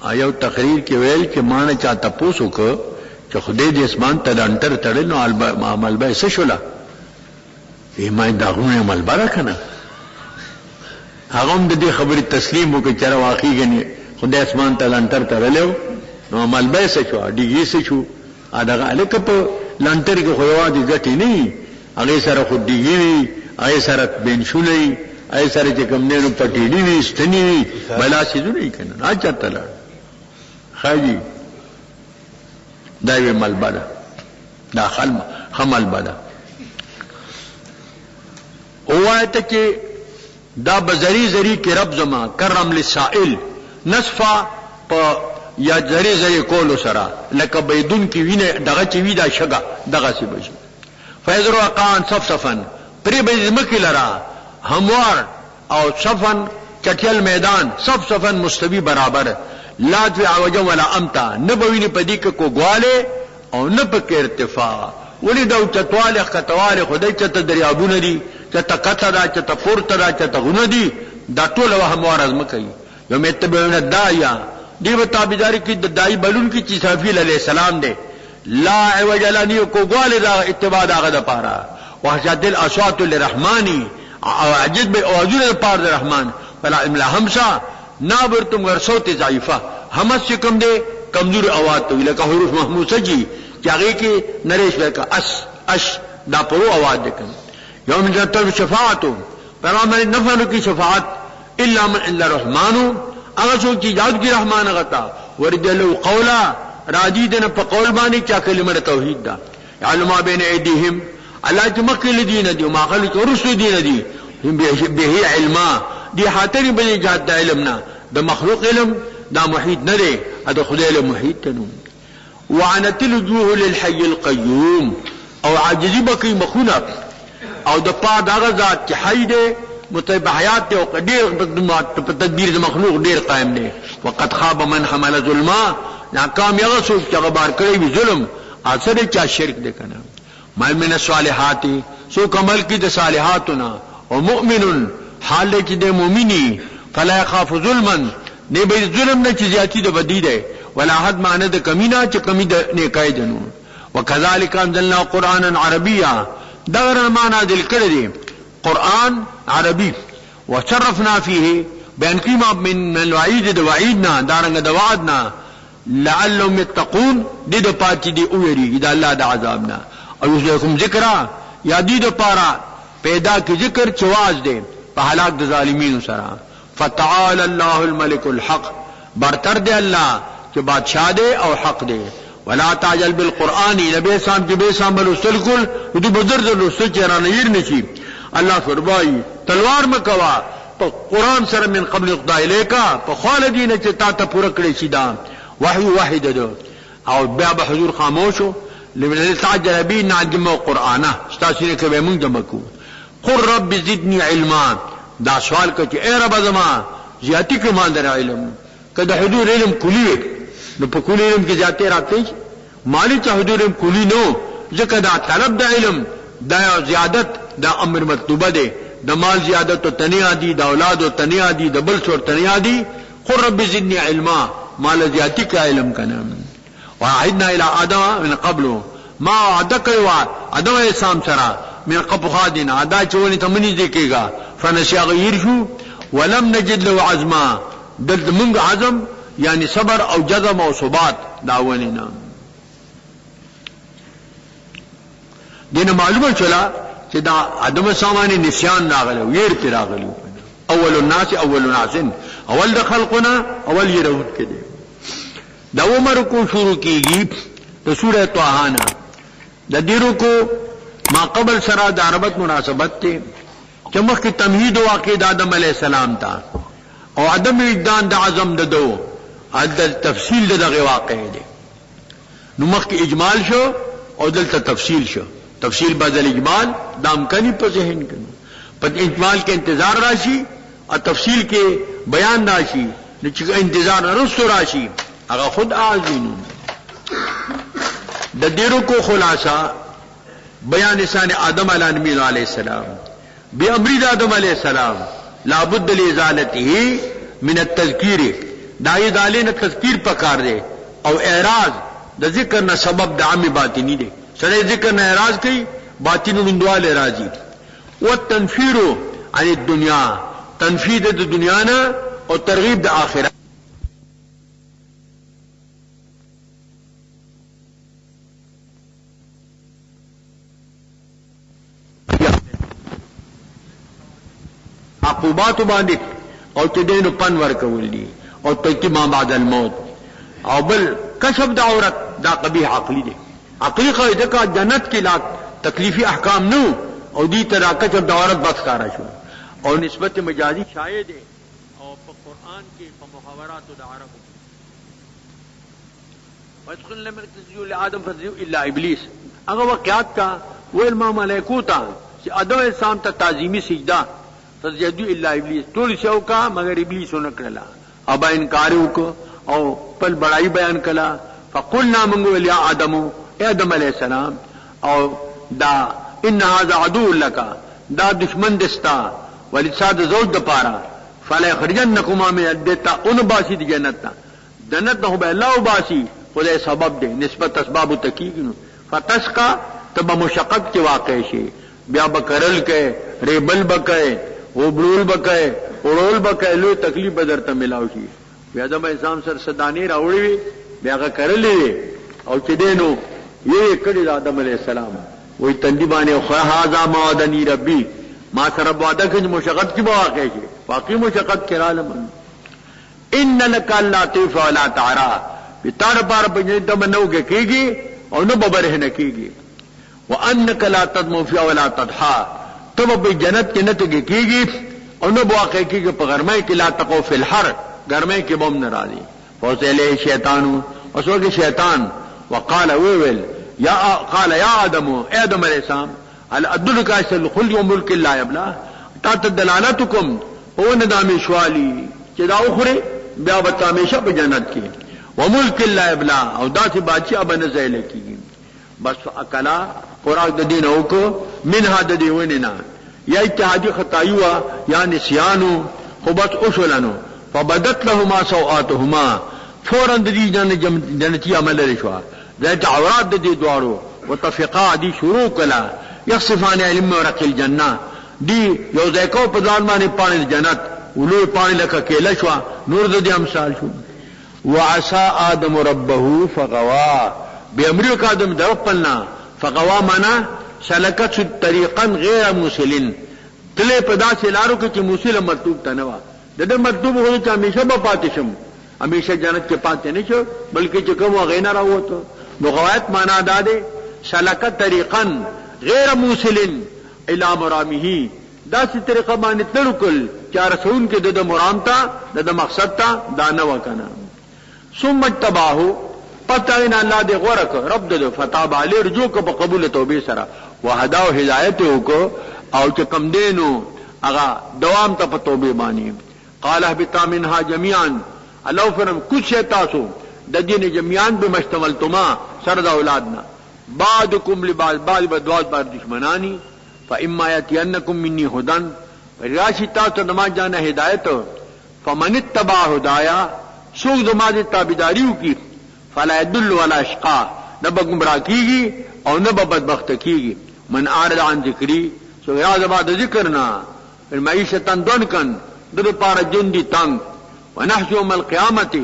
ایو تقریر کې ویل چې مان چا تاسو کو چې خدای دې اسمان ته انټر تړل نو عمل به څه شولا ایمان دا غوونه عمل برکنه هغه هم دې خبرې تسلیم وکړي چې واقعي غني خدای اسمان ته انټر تړلو نو عمل به څه شو دیږي څه شو اداغه الک په لانټر کې خو یوازې ګټي نه هغه سره خو دیږي هغه سره بنشولې هغه سره چې کوم نه پټېلی وي ستنی بلا شي نه کنه نه چاته لا خاجي دا یې ملبده دا خمل بده اوایته کې دا بزری کې رب زما کرم للسائل نصفا په یا زری کولو سره لکه بيدون کې وینه دغه چې وی دا شګه دغه سی بشي فیذرو اقان صفصفن پری به زمکی لرا هموار او صفن چټیل میدان صفصفن مستوی برابر لا ذو عوج ولا امتا نبوینه پدی کې کوګواله او نه پکې ارتفاع ولې دا چتواله خطواله خدای چته دریابونه دي چته کته دا چته پورته دا چته غونه دي دا ټول هموار از مکه یو متبعون الدایا دیو تابعداري کې د دای بلون کې چې اسرافیل علیہ السلام دی لا عوج لنی کوګواله دا اتباع داغه د پاره وحشد الاصوات للرحمن او عجب به اوجود پار د رحمان فلا املا همسا نابرتم غیر صوت ضعیفه همس چې کوم دی کمزور اواز ته لکه حروف محموسه جی چې هغه کې نریش لکه اش دا پرو اواز ده کوي یوم جنت شفاعت پیغمبر نفر کی شفاعت الا من الا الرحمن هغه څوک چې یاد کی رحمان غتا ورجلو قولا راضی دنه په قول باندې چا کلمه توحید ده علم بین ایدیهم الله چې مکل دین دی ما خلق رسل دین دی به علما دی حاتری به جهاد علمنا د مخلوق علم دا محیط نه دی دا خدای له محیط تنو وعنت الوجوه للحي القيوم او عاجزی بکی مخونه او د پاد هغه ذات چې حی دی متبع حیات دی او قدیر په تدبیر د مخلوق ډیر قائم دی وقد خاب من حمل ظلما ناکام یغه څوک چې غبار کړی وي ظلم اثر چا شرک دی کنه مال من الصالحات سو کمل کی د صالحاتنا او مؤمن حال کې د مؤمنی فلا يخاف ظلما نه به ظلم نه چې زیاتی د بدی دی ولا حد معنی د کمینا چې کمی د نیکای دنو وکذالک انزلنا قرانا عربیا دغه معنا دل کړی دی قران عربي وشرفنا فيه بان قیمه من الوعید د وعیدنا دارنګ د وعدنا لعلهم يتقون دې د پاتې دی او یری د الله د عذابنا او یذکرکم ذکر یادی د پارا پیدا کی ذکر چواز دی په هلاک د ظالمین سره فتعال الله الملك الحق برتر دی الله چې بادشاہ دی او حق دی ولا تعجل بالقران نبی سام کې به سام رسول کول دې بزرګ رسول چې را نیر نشي الله فرمایي تلوار مکوا په قران سره من قبل اقضاء الیکا په خالدین چې تا ته پوره کړی شي دا وحی واحد ده او بیا به حضور خاموشو لمن تعجل به نعجم قرانه استاسینه کې به مونږ دمکو قل رب زدنی علما دا سوال کوي اے رب زما زیاتی کې مان در علم کله حضور علم کلی نو په کلی علم کې زیاتې راځي مالی چا حضور کلی نو ځکه دا طلب د علم دا زیادت دا امر مطلوبه ده د مال زیادت او تنیا دي د اولاد او تنیا دي د بل څور تنیا دي قل رب زدنی علما مال زیاتی کا علم کنه وعدنا الى ادم من قبل ما وعدك ادم السلام سره من قبل خادنا ادا چونی تمنی دیکھےگا فنسي غیر شو ولم نجد له عزما دلت منگ عزم یعنی صبر او جزم او ثبات داونینا دین معلومه چلا چې دا ادم سامانی نسیان راغلو ير پر راغلو اول الناس اول د خلقنا اول يرود کده دا عمر کو شروع کیږي د سوره طه نه د دیرو کو ما قبل سره د عربت مناسبت ته چې مخکې تمهید او عقیده آدم علیہ السلام تا او عدم وجدان د عزم د دو د تفصیل دغه واقع دی نو مخکې اجمال شو او دلته تفصیل شو تفصیل بدل اجمال دام کني په ذهن کې په اجمال کې انتظار راشي او تفصیل کې بیان راشي چې انتظار رسو راشي هغه خود اعظم د دیرو کو خلاصہ بیان شان آدم علیہ السلام بأمر آدم علیہ السلام لابد لازالته من التذکیر دای دالین تذکیر پکار دے او اعراض د ذکر نه سبب د عام باطنی دے سره ذکر نه اعراض کوي باطن لندوال راضی والتنفیر عن الدنیا تنفید د دنیا نه او ترغیب د آخرت عقوبات باندې او چې دینو پن ورکول دي او تکي ما بعد الموت او بل کشف د عورت دا قبیح عقلی دي عقلی قاعده کا جنت کې لا تکلیفی احکام نو او دې ترا کشف د عورت بس کارا شو او نسبت مجازی شایع دي او په قران کې په محاورات د عربو وادخل لم تسجدوا لآدم فسجدوا الا ابلیس هغه واقعات کا ویل ما ملائکو ته چې ادم السلام ته تعظیمی سجده فسجدوا الا ابلیس ټول شو کا مگر ابلیس نه کړلا ابا انکار وکړو او پل بڑائی بیان کلا فقلنا منگو یا آدمو اے آدم علیہ السلام او دا ان هذا عدو لکا دا دشمن دستا ولساد زوج دا پارا فلا یخرجنکما من الدتا ان باسی دی جنتنا جنت نہ بے اللہ باسی خدا سبب دے نسبت اسباب تکیگنو فتشقا تب مشقت کے واقع شی بیا بکرل کے ریبل بکے وبلول بکے اورول بکے لو تکلیف بدرتا ملاو شی بیا آدم اسلام سر صدانی راوړي وي بیا هغه کړلې او چې دینو یې کړی آدم علیہ السلام وې تندی باندې خو هاذا ما دنی ربي ما سره وعده کوي مشقت کی واقع شي واقعي مشقت کې عالم ان لك لا تف ولا تعرى بتار بار په دې منو کې کېږي او نو ببره نه کېږي وانك لا تدم في ولا تضحى تب به جنت کې نه ته کېږي او نو واقع کېږي په غرمه کې لا تقو في الحر گرمے کے بم ناراضی فوسلے شیطان اسو کے شیطان وقال ویل یا قال یا آدم اے آدم علیہ السلام هل ادلک علی الخلد وملک لا یبلا تا دلالتکم هو ندام شوالی چې دا اخره بیا به همیشه په جنت کې وملک لا یبلا او داسې بادشاہ به نه ځای لکېږي بس اکلا خوراک د دین او کو منها د دی ونینا یا اتحادی خطایوا یا نسیانو خو بس اصولانو فبدت لهما سوآتهما فورا دي جنتي عمل رشوا ذات عورات دي دوارو وتفقا دي شروع کلا يخصفان علم ورق الجنه دي یو ځکو په ځان باندې پانی جنت ولوی پانی لکه کېلا شو نور د دې امثال شو وعسى آدم ربه فغوا بأمر آدم درپلنا فغوا معنا سلكت طريقا غير موصل تله په داسې لارو کې چې موصل مطلوب تنوا دغه مطلوب هو چې همیشه به پاتې شم همیشه جنت کې پاتې نه شو بلکې چې کوم غینا راوته نو غوایت معنا داده سلکت طریقا غیر موصل الى مرامه دا څه طریقه باندې تلکل چې رسول کې د مرام ته د مقصد ته دا نه وکنه ثم تباهو پتاین الله دې غورک رب دې فتاب علی رجوع کو په قبول توبه سره وهدا او هدایت وکړو او چې کم دینو هغه دوام ته په توبه باندې قال اهبطا منها جميعا الله فرم کچھ تاسو د دین جميعان بمشتملتما سرد اولادنا بعضکم لبعض بعض بدوات بار دشمنانی فاما یاتینکم منی هدن راشی تاسو نما جانا ہدایت فمن اتبع هدایا سوق دما دی تابعداریو کی فلا يدل ولا اشقا نہ گمراہ کیگی اور نہ بدبخت کیگی من اعرض عن ذکری سو یاد بعد ذکرنا معیشتا دنکن در پار جندی تنگ ونحشو یوم القیامت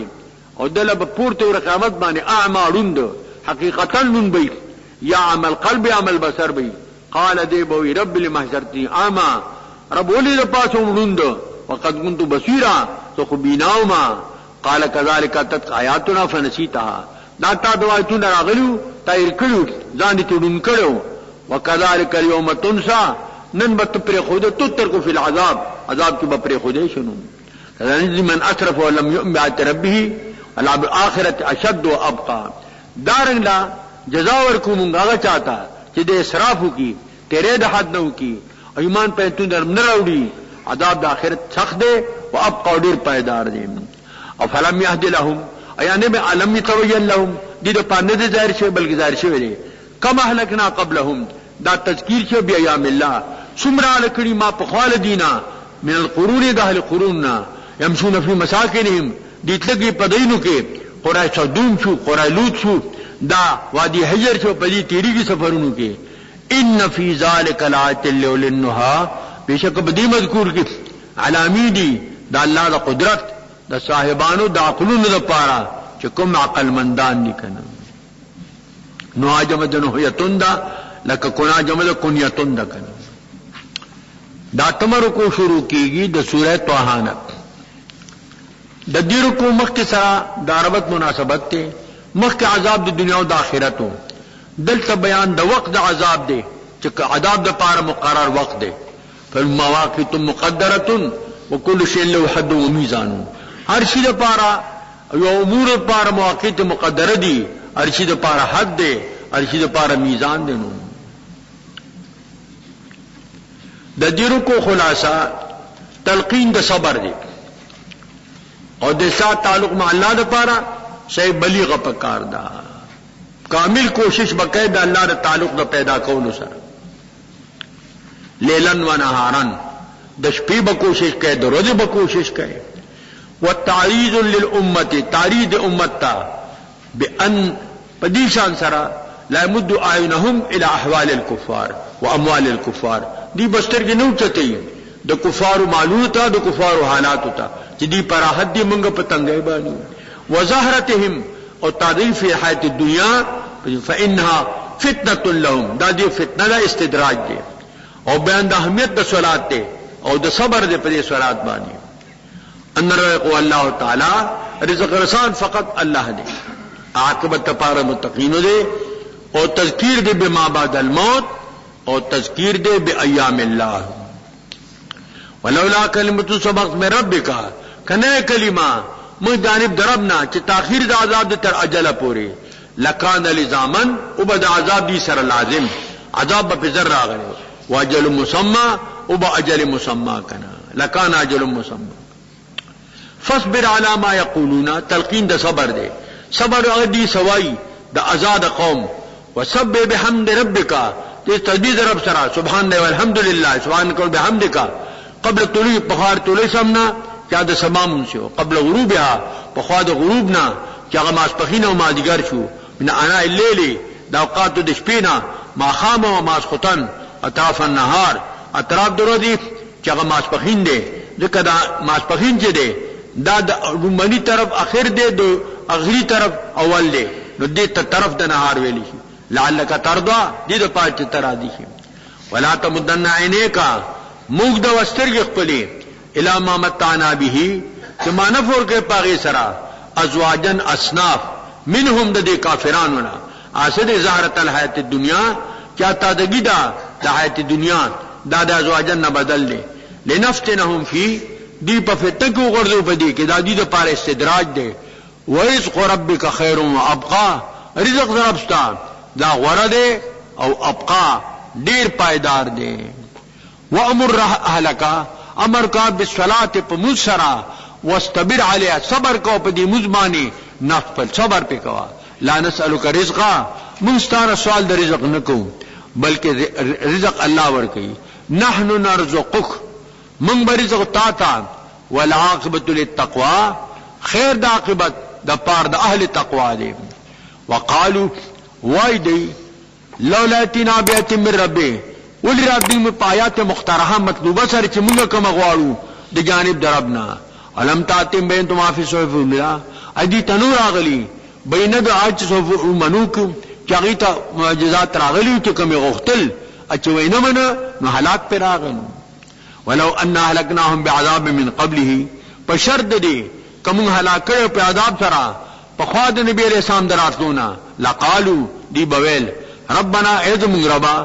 اور دل پورته ور قیامت باندې اعمى روند حقیقتا نون بی یا عمل قلب عمل بصر بی قال دی بوی رب لمحشرتی اعمى رب ولی لپاسو روند وقد كنت بصيرا تو خبیناوما قال كذلك تتق آیاتنا فنسیتها دا تا دوایتون راغلو تایر کړو ځان دې ټډون کړو وكذلك اليوم تنسى نن بت پر خود تتر کو فی العذاب عذاب کی بپر خود شنو رنج من اسرف ولم يؤمن بآيات ربه العذاب الاخره اشد وابقى دارن لا جزا ورکو مونږه چاہتا چې د اسراف کی تیرے د حد نو کی ایمان په تو درم نه راوړي عذاب د اخرت سخت دی او ابقى ډیر پایدار دی او فلم يهد لهم ایانه به علم يتبين لهم دې د پانه د ظاهر شي بلکې ظاهر شي ویلي کما هلکنا قبلهم دا تذکیر شو بیا ایام الله سمرا لکړي ما په خال دینا من القرون د اهل قروننا يمشون في مساكنهم دې تلګي پدینو کې قرای صدوم شو قرای لوط شو دا وادي حجر شو په دې تیریږي سفرونو کې ان فی ذلک لآیات للنها بشک بدی مذکور کې علامی دي دا الله د قدرت د صاحبانو د عقلونو لپاره چې کوم عقل مندان دي کنه نو اجمدن هیتون دا لکه کنا جمل کنیتون دا کنه دا تمر کو شروع کیږي د سوره طه نه د دې رکو مخ سره د ربط مناسبت ته مخ عذاب د دنیا او د آخرتو دلته بیان د وخت د عذاب دی چې عذاب د پاره مقرر وخت دی فالمواقیت مقدره وكل شيء له حد وميزان هر شي د پاره یو امور د پاره مواقیت مقدره دي هر شي د پاره حد دی هر شي د پاره میزان دی نو د دیرو کو خلاصہ تلقین د صبر دی او د سات تعلق مع الله د پاره شی بلیغ پکار دا کامل کوشش وکړه د الله د تعلق د پیدا کولو سره لیلن و نهارن د شپې به کوشش کړي د ورځې به کوشش کړي والتعريض للامه تعريض امتا بان پدیشان سره لا يمد اعينهم الى احوال الكفار واموال الكفار دی بستر کې نو چته د کفار معلومه د کفار حالات ته چې دی پر حد دی منګ پتنګي باندې وظاهرتهم او تعریف حیات الدنیا فانها فتنه لهم دا دی فتنه لا استدراج دی او بیان د اهمیت د صلات دی او د صبر دی په صلات باندې ان رزق الله تعالی رزق رسان فقط الله دی عاقبت تپاره متقین دی او تذکیر دی بما بعد الموت او تذکیر دی بایام الله ولولا کلمۃ سبقت من ربک کنه کلمہ مو جانب دربنا چې تاخير د عذاب تر اجل پوری لکان لزامن او بد عذاب دی سره لازم عذاب په ذر راغلی واجل مسمى او با اجل مسمى کنا لکان اجل مسمى فاصبر على ما يقولون تلقین د صبر دی صبر اغدی سوای د آزاد قوم وسبح بحمد ربک دې تسبیح رب سره سبحان الله والحمدلله سبحان الله بحمدک قبل طلوع بخار طلوع سمنا چا د سمام شو قبل غروبها بخوا د غروبنا چې هغه ماسپخین او مازیګر شو من انا الليل د اوقات د شپې نه ما خام او ماسختن اطراف النهار اطراف درودی چې هغه ماسپخین دی ځکه دا ماسپخین چې دی دا د رومانی طرف اخر دی د اخری طرف اول دی نو دې ته طرف د نهار ویلی شي لعلک ترضى دې د پات تر دي شي ولا تمدن عینیک موږ د وسترګ خپلې الا ما متعنا به کما نفور کې پاغي سرا ازواجن اصناف منهم د دې کافرانو نه اسد زهرت الحیات الدنیا کیا تادگی دا د حیات دنیا دا د ازواجن نه بدل دي لنفتنهم فی دی په فتنه وګرځو په دې کې دا دې د پاره استدراج دی ورزق ربک خیر و ابقا رزق ربستا دا غره دی او ابقا ډیر پایدار دی وامر اهلک امر کا بالصلاه په مسرا واستبر علیها صبر کو په دې مزمانی نفل صبر پہ کوا لا نسألک رزقا من ستانا سوال دا رزق نکو بلکہ رزق اللہ ورکی نحن نرزقک من برزق تاتا والعاقبت للتقوى خیر دا عاقبت دا پار دا اہل تقوی دے وقالو وائی دی لولا اتنا بیت من ربی ولی رب دی میں پایات مختارہا مطلوبہ سر چی منگا کم اغوارو دا جانب دا ربنا علم تاتیم بین تم آفی صحف اولیاء ادی تنور آغلی بیند آج صحف منوک چاگیتا معجزات راغلیو چی کمی غختل اچھو وینمنا نو حلاک پر آغنو ولو انا حلقناهم بعذاب من قبله پشرد دی کمون حلاکر پہ عذاب سرا پخواد نبی علیہ السلام دراتلونا لقالو دی بویل ربنا ایزمون ربا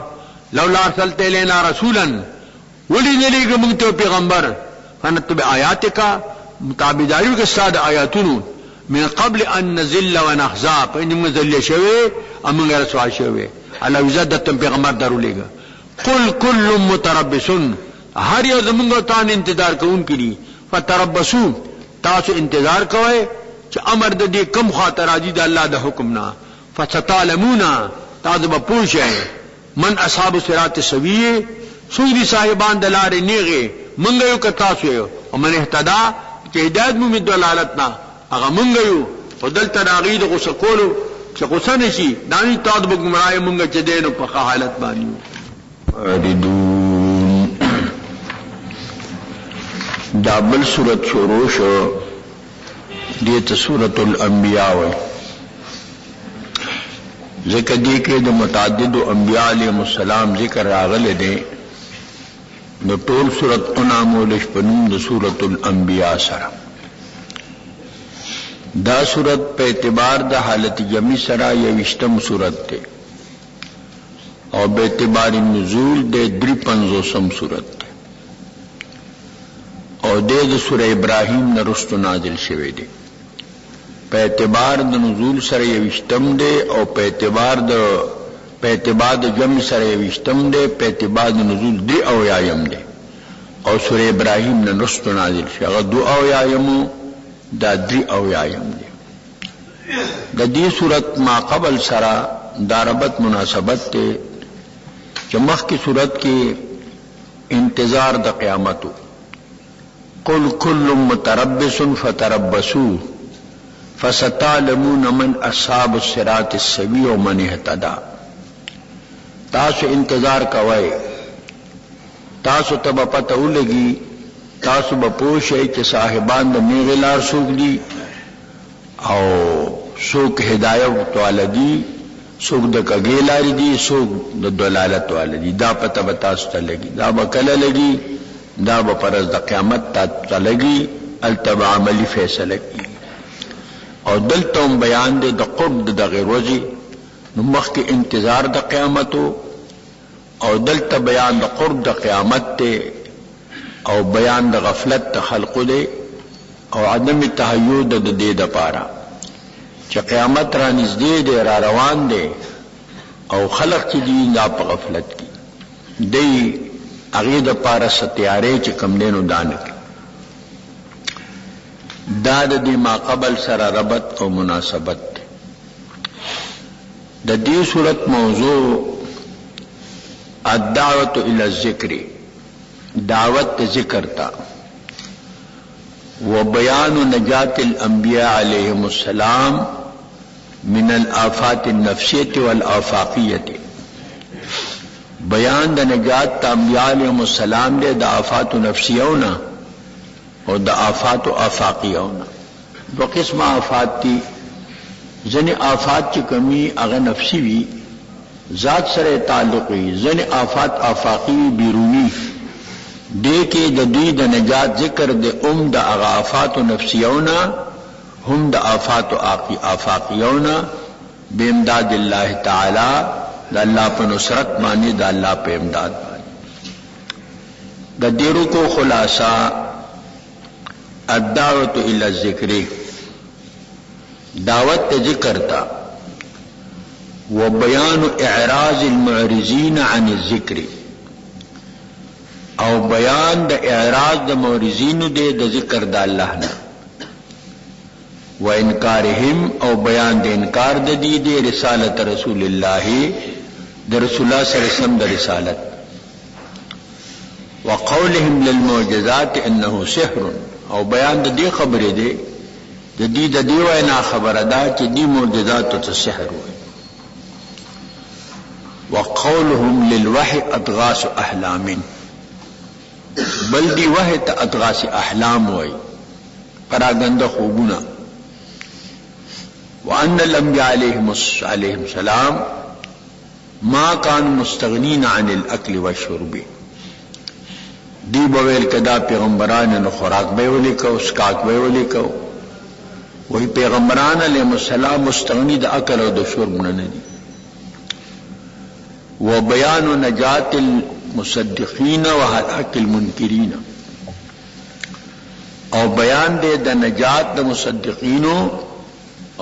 لولا ارسلت لینا رسولا ولی نلیگ منگتو پیغمبر فنتب آیاتکا متابداریو کے ساد آیاتونو من قبل ان نزل و نخزا پینی منزل شوے امنگ رسوا شوے اللہ وزدتم پیغمبر درو لیگا قل کل متربسن ہر یو زمونگا تان انتظار کون کری فتربسو تاسو انتظار کوئے چا امر دا دی کم خاطر آجی دا اللہ دا حکمنا فستعلمونا تاسو با پوچھے من اصحاب صراط سویے سوی صاحبان دلار نیغے منگیو کتاسو ومن احتدا چا ہدایت ممید دلالتنا اگا منگیو و دل تراغید غصہ کولو چا غصہ نشی دانی تاد با گمرائی منگا چا دینو پخا حالت بانیو دابل سورت شروع شو دیتا سورت الانبیاء وی ذکر دی کہ دا متعدد انبیاء علیہ السلام ذکر راغل دے دا طول سورت انامولش پنون دا سورت الانبیاء سرا دا سورت پہ اعتبار دا حالت جمی سرا یوشتم سورت دے اور بے اعتبار نزول دے 53 سورت دے اور دے دا سورہ ابراہیم نرست نازل شوے دے پہ اعتبار دا نزول سر یوشتم دے اور پہ اعتبار دا جمع سر یوشتم دے پہ اعتبار دا نزول دے اویایم دے اور سورہ ابراہیم نرست نازل شوے اگر 2 اویایمو دا 3 اویایم دے دا دی صورت ما قبل سرا داربت مناسبت تے چمخ کی صورت کی انتظار دا قیامتو قل کل متربص فتربصوا فستعلمون من اصحاب الصراط السوی ومن اهتدى تاسو انتظار کوئے تاسو تب پتہ لگی تاسو بپوشے کہ صاحبان دا نیغلار سوک دی او سوک ہدایت والدی سوک دا کگیلاری دی سوک دا دلالت والدی دا پتہ بتاسو تا لگی دا بکل لگی دا با پرز دا قیامت تا لگی التبع عملی فیصلہ کی اور دلتاں بیان دے دا قرب دا غیر وزی نمخ کے انتظار دا قیامتو اور دلتا بیان دا قرب دا قیامت تے اور بیان دا غفلت تا خلق دے اور عدم تحیو دا دے دا پارا چا قیامت را نزدے دے را روان دے اور خلق چی دی دا پا غفلت کی دی اغید پارا ستیارے چی کم دینو دانک داد دی ما قبل سر ربط و مناسبت دا دی صورت موضوع الدعوت الى الذکر دعوت ذکر تا و بیان نجات الانبیاء علیہم السلام من الآفات النفسیت والآفاقیت بیان دا نجات تا انبیاء علیہم السلام دے دا آفات نفسیونا اور دا آفات آفاقیونا دو قسم آفات تی زن آفات چی کمی اغا نفسی وی ذات سر تعلقی زن آفات آفاقی بیرونی دے کے دا دوی دا نجات ذکر دے دا اغا آفات نفسیونا ہم دا آفات آفاقیونا بے امداد اللہ تعالی دا اللہ پہ نصرت مانی دا اللہ پہ امداد مانی دا دیرو کو خلاصہ الدعوت الى الذکر دعوت ذکر تا و بیان اعراض المعرضین عن الذکر او بیان دا اعراض دا معرضین دے دا ذکر دا اللہ نا و انکارهم او بیان د انکار د دې د رسالت رسول الله د رسول الله صلی الله علیه وسلم د رسالت وقولهم للمعجزات انه سحر او بیان د دې خبرې ده د دې د دې وینا خبره ده چې دې معجزات ته سحر وایي وقولهم للوحي اضغاث احلام بل دی وحی ته اضغاث احلام وایي پراګنده خوبونه وان الانبیاء علیهم السلام ما كانوا مستغنین عن الاكل والشرب دی بویل کدا پیغمبران نو خوراک به ولیکو اسکاک به ولیکو وہی پیغمبران علیهم السلام مستغنی د اکل او د شرب نه دي وبيان نجاة المصدقين وهلاك المنكرين او بیان دے د نجات د مصدقینو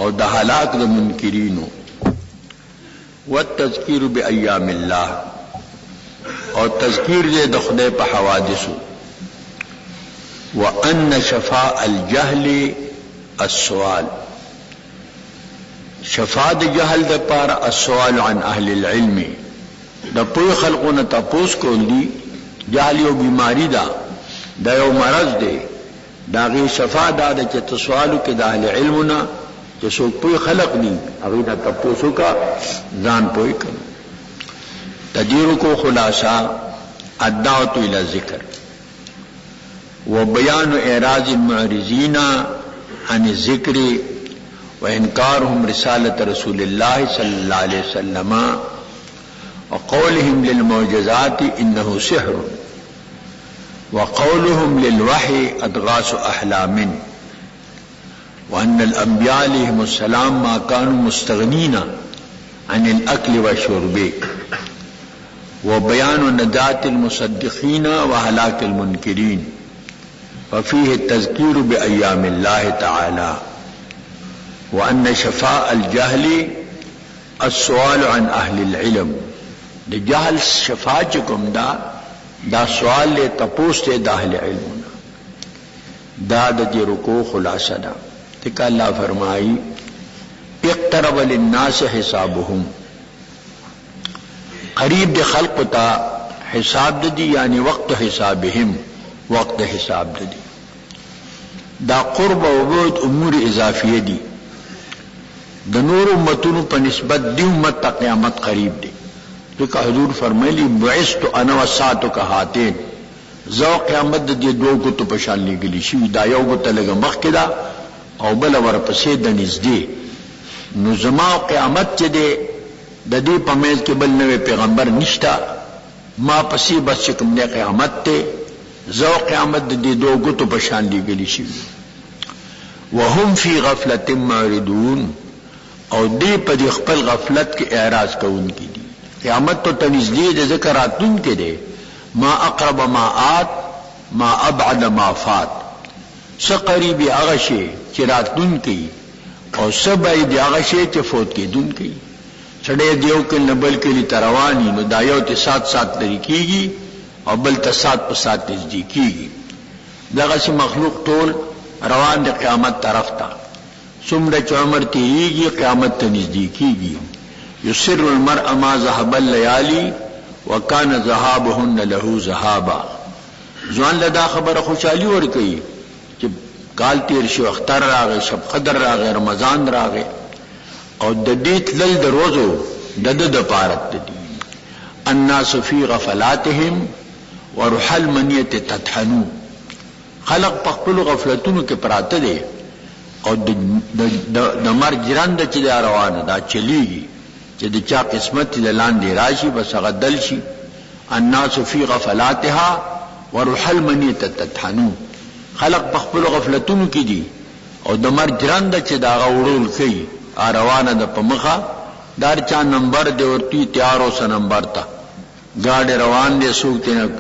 او د هلاك د منکرینو والتذکیر بایام الله او تذکیر دے د خدای په حوادثو وان شفاء الجهل السؤال شفاء د جهل د پار السؤال عن اهل العلم د پوی خلقونه تاسو کول دي جهل یو بیماری ده دا یو مرض دی دا غي شفاء دا چې سوالو کې د اهل علمنا چې څوک پوی خلق دي هغه دا تاسو کا ځان پوی کړي تدیر کو خلاصہ الدعوه الى الذکر وبيان اعراض المعرضين عن الذکر وانکارهم رسالة رسول الله صلی الله علیه وسلم وقولهم للمعجزات انه سحر وقولهم للوحي اضغاث احلام وان الانبياء عليهم السلام ما كانوا مستغنين عن الاكل والشرب وبيان نجاة المصدقين وهلاك المنكرين وفيه التذكير بايام الله تعالى وان شفاء الجهل السؤال عن اهل العلم د جهل شفاعت کوم دا سوال له تپوس ته د اهل علم دا د رکوع خلاصه ده تک الله فرمایي اقترب للناس حسابهم قریب د خلق ته حساب د دي یعنی وقت حسابهم وقت حساب د دي دا قرب او بعد امور اضافیه دي د نور امتونو په نسبت دی امت ته قیامت قریب دی لکه حضور فرمایلی بعثت انا والساعه كهاتين زو قیامت د دې دوه کو ته پشان لګلی شي دا یو کو ته لګ مخ کدا او بل ورپسې د نږدې نو زما قیامت چې د دې په میز کې بل نوې پیغمبر نشتا ما پسې بس کوم نه قیامت ته زو قیامت د دې دوه کو ته پشان لګلی شي وهم فی غفلة معرضون او دې په خپل غفلت کې اعراض کوونکي دي قیامت تو تنزدید ذکراتن کے دے ما اقرب ما آت ما ابعد ما فات سقریبی اغشے چراتن کی اور سبعید اغشے چفوت کی دن کی چڑے دیو کے نبل کے لی تروانی نو دایو تے سات سات لری کی گی اور بل تا سات پا سات نزدی کی گی دغس مخلوق طول روان دے قیامت طرف تا سمرچ عمر تیریگی قیامت تا نزدی کی گی يسر المرء ما ذهب الليالي وكان ذهابهن له ذهابا ځوان لدا خبره خوشالي ور کوي چې کال تیر شو اختر راغی شب قدر راغی رمضان راغی او د دې تلل د روزو د پارت دي الناس في غفلاتهم ورحل منیت تطحنو خلق په خپل غفلتونو کې پراته دي او د مرګ جرانده چې روانه دا چلیږي چې د چا قسمت لاندې راشي بس غدل شي الناس فی غفلاتها ورحل منیت تطحنو خلق په خپل غفلتونو کې دي او د مرګ جرانده چې دا غوړول کوي روانه د پمخه دار چا نمبر دی ورتی تیار اوس نمبر تا گاڑی روان دي سوکته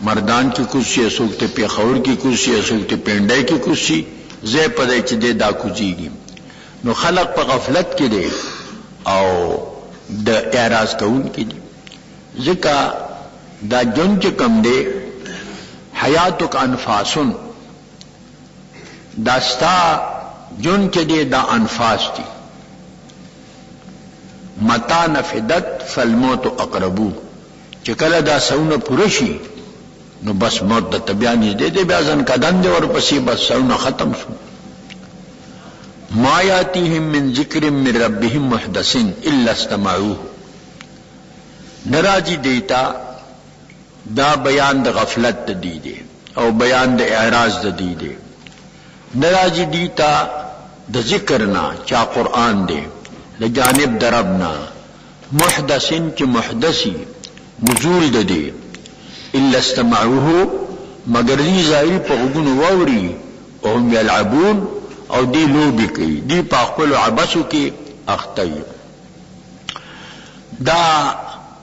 مردان کی کرسی سوکته پیښور کی کرسی سوکته پینډای کی کرسی زه پدې چې د دا کوجیږي نو خلق په غفلت کې دي او د اعراض کوون کې دي ځکه دا جون چې کم دی حیاتک انفاسن داستا جن کے دے دا انفاس تی متا نفدت فالموت اقربو چکل دا سون پرشی نو بس موت دا تبیانی دے دے بیازن کدن دے اور پسی بس سون ختم شو ما یاتیہم من ذکر من ربہم محدثن الا استمعوه نراجی دیتا دا بیان دا غفلت دا دی دے او بیان دا اعراض دا دی دے نراجی دیتا دا ذکرنا چا قرآن دے لجانب دا ربنا محدثن چی محدثی نزول دا دے الا استمعوه مگر دی ظاہری پا غگون ووری وهم یلعبون او دی لوبی کی دی پا اخپل عبسو کی اختی دا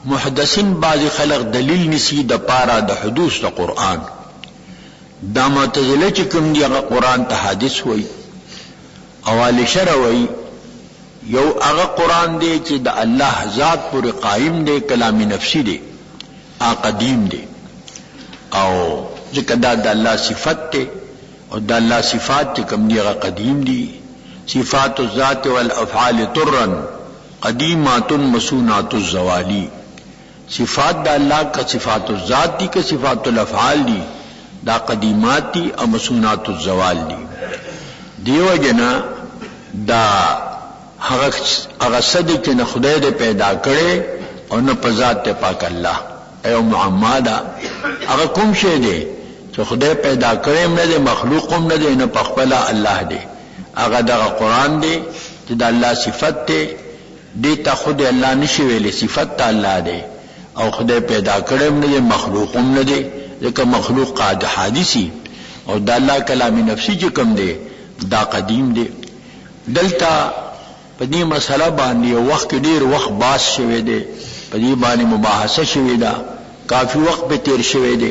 محدثین بعض خلق دلیل نسی دا پارا دا حدوث دا قرآن دا معتزله چکم دی اغا قرآن تا حادث ہوئی اوال شرع ہوئی یو اغا قرآن دے چی دا اللہ ذات پر قائم دے کلام نفسی دے قدیم دے او ذکر دا اللہ صفت دے اور دا اللہ صفات چکم دی اغا قدیم دی صفات الذات والافعال ترن قدیمات مسونات الزوالی صفات دا اللہ کا صفات الذات دی کا صفات الافعال دی دا قدیمات دی اور مسونات الزوال دی دیو جنا دا اغسد چی نا خدای دے پیدا کرے اور نا پذات پاک اللہ ایو معمادا اگر کم شے دے چی خدای پیدا کرے نا دے مخلوقم نا دے نا پخپلا اللہ دے اگر دا قرآن دے چی دا اللہ صفت دے دیتا خود اللہ نشویلے صفت تا اللہ دے او خدای پیدا کرے نا دے مخلوقم نا دے لیکن مخلوق قاد حادثی اور دا اللہ کلام نفسی چکم دے دا قدیم دے دلتا پدی مسئلہ باندی وقت دیر وقت باس شوے دے پدی بانی مباحثہ شوے دا کافی وقت پہ تیر شوے دے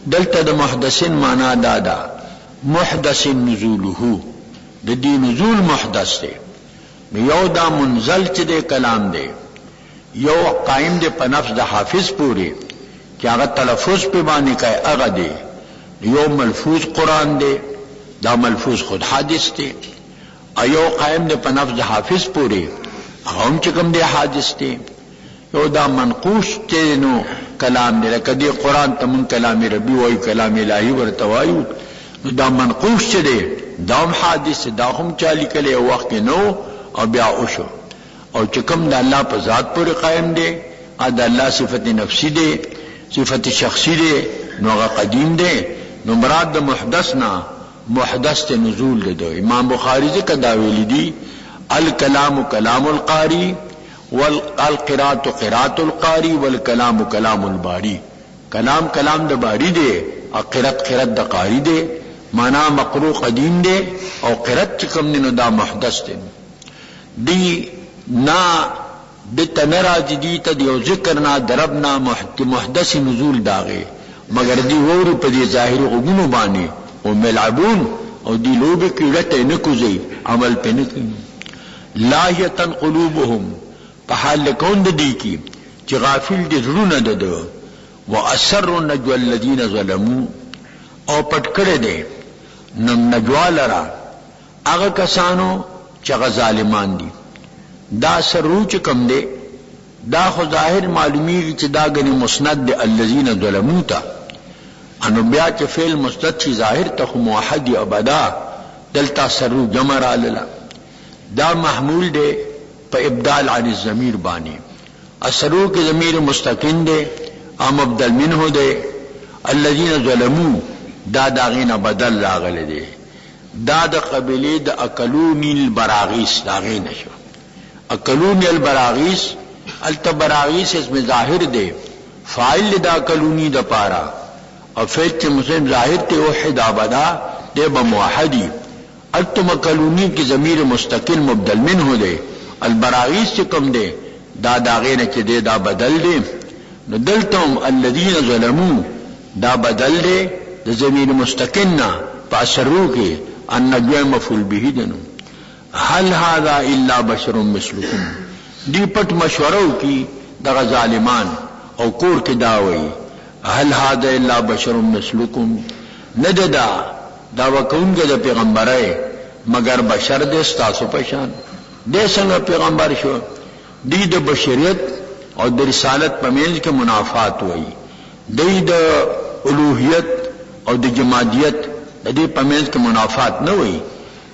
دلتا دا محدثن مانا دادا محدثن نزولہو دا دی نزول محدث دے یو دا منزل چ دے کلام دے یو قائم دے پا نفس دا حافظ پورے کہ اگر تلفظ پہ بانی کہے اگا دے یو ملفوظ قرآن دے دا ملفوظ خود حادث دے ایو قائم دے پا نفس حافظ پورے اغاون چکم دے حادث دے یو دا منقوش تے نو کلام دے لکہ دے قرآن تمن کلام ربی وائی کلام الہی ورتوائیو دا منقوش تے دے دام حادث دا ہم چالی کلے وقت نو او بیا اوشو او چکم دا اللہ پا ذات پورے قائم دے دا اللہ صفت نفسی دے صفت شخصی دے نو اغا قدیم دے نو مراد دا محدثنا محدث تے نزول دے دو امام بخاری ذکر داویلی دی الکلام کلام القاری والقرات قرات القاری والکلام کلام الباری کلام کلام دا باری دے اور قرات دا قاری دے مانا مقرو قدیم دے اور قرات چکم دے نو دا محدث دے دی نا دتا نراج دیتا دیو ذکرنا دربنا محدث نزول داغے مگر دی ووری پا دی ظاہر غگونو بانے او ملعبون او دی لوبے کی رتے نکوزی عمل پہ نکی لاہیتن قلوبهم پا حال لکون دی کی چی غافل دی رون ددو و اثر نجو الذین ظلمو او پٹکڑے دے نجوا لرا اگا کسانو چگا ظالمان دی دا سرو چکم دے دا خو ظاہر معلومی چی دا گنی مسند دے الذین ظلمو تا انو بیا چی فعل مسند چی ظاہر تا خو موحد ابدا دلتا سرو جمع را للا دا محمول دے پا ابدال عن الضمیر بانی السرو کی ضمیر مستقن دے ام ابدل منہ دے الذین ظلمو دا داغین بدل لاغل دے دا دا قبلی دا اکلونی البراغیس داغین شو اکلونی البراغیس التبراغیس اسم ظاہر دے فائل دا اکلونی دا پارا اور فیت مسلم ظاہر تے وحد آبدا دے بموحدی التم اکلونی کی ضمیر مستقل مبدل منہ دے البراغیس چکم دے دا داغین چی دے دا بدل دے ندلتم الذین ظلمو دا بدل دے دا ضمیر مستقلنا پاسرو کے ان نجوے مفعول بھی دنو حل هذا الا بشر مثلکم دی پٹ مشورو کی دا ظالمان او کور کی داوئی حل هذا الا بشر مثلکم نددا دا وکون کے دا پیغمبرے مگر بشر دے ستاسو پشان دے څنګه پیغمبر شو دی د بشریت او د رسالت په منځ کې منافات وایي دی د الوهیت او د جمادیت د دې په منځ کې منافات نه وایي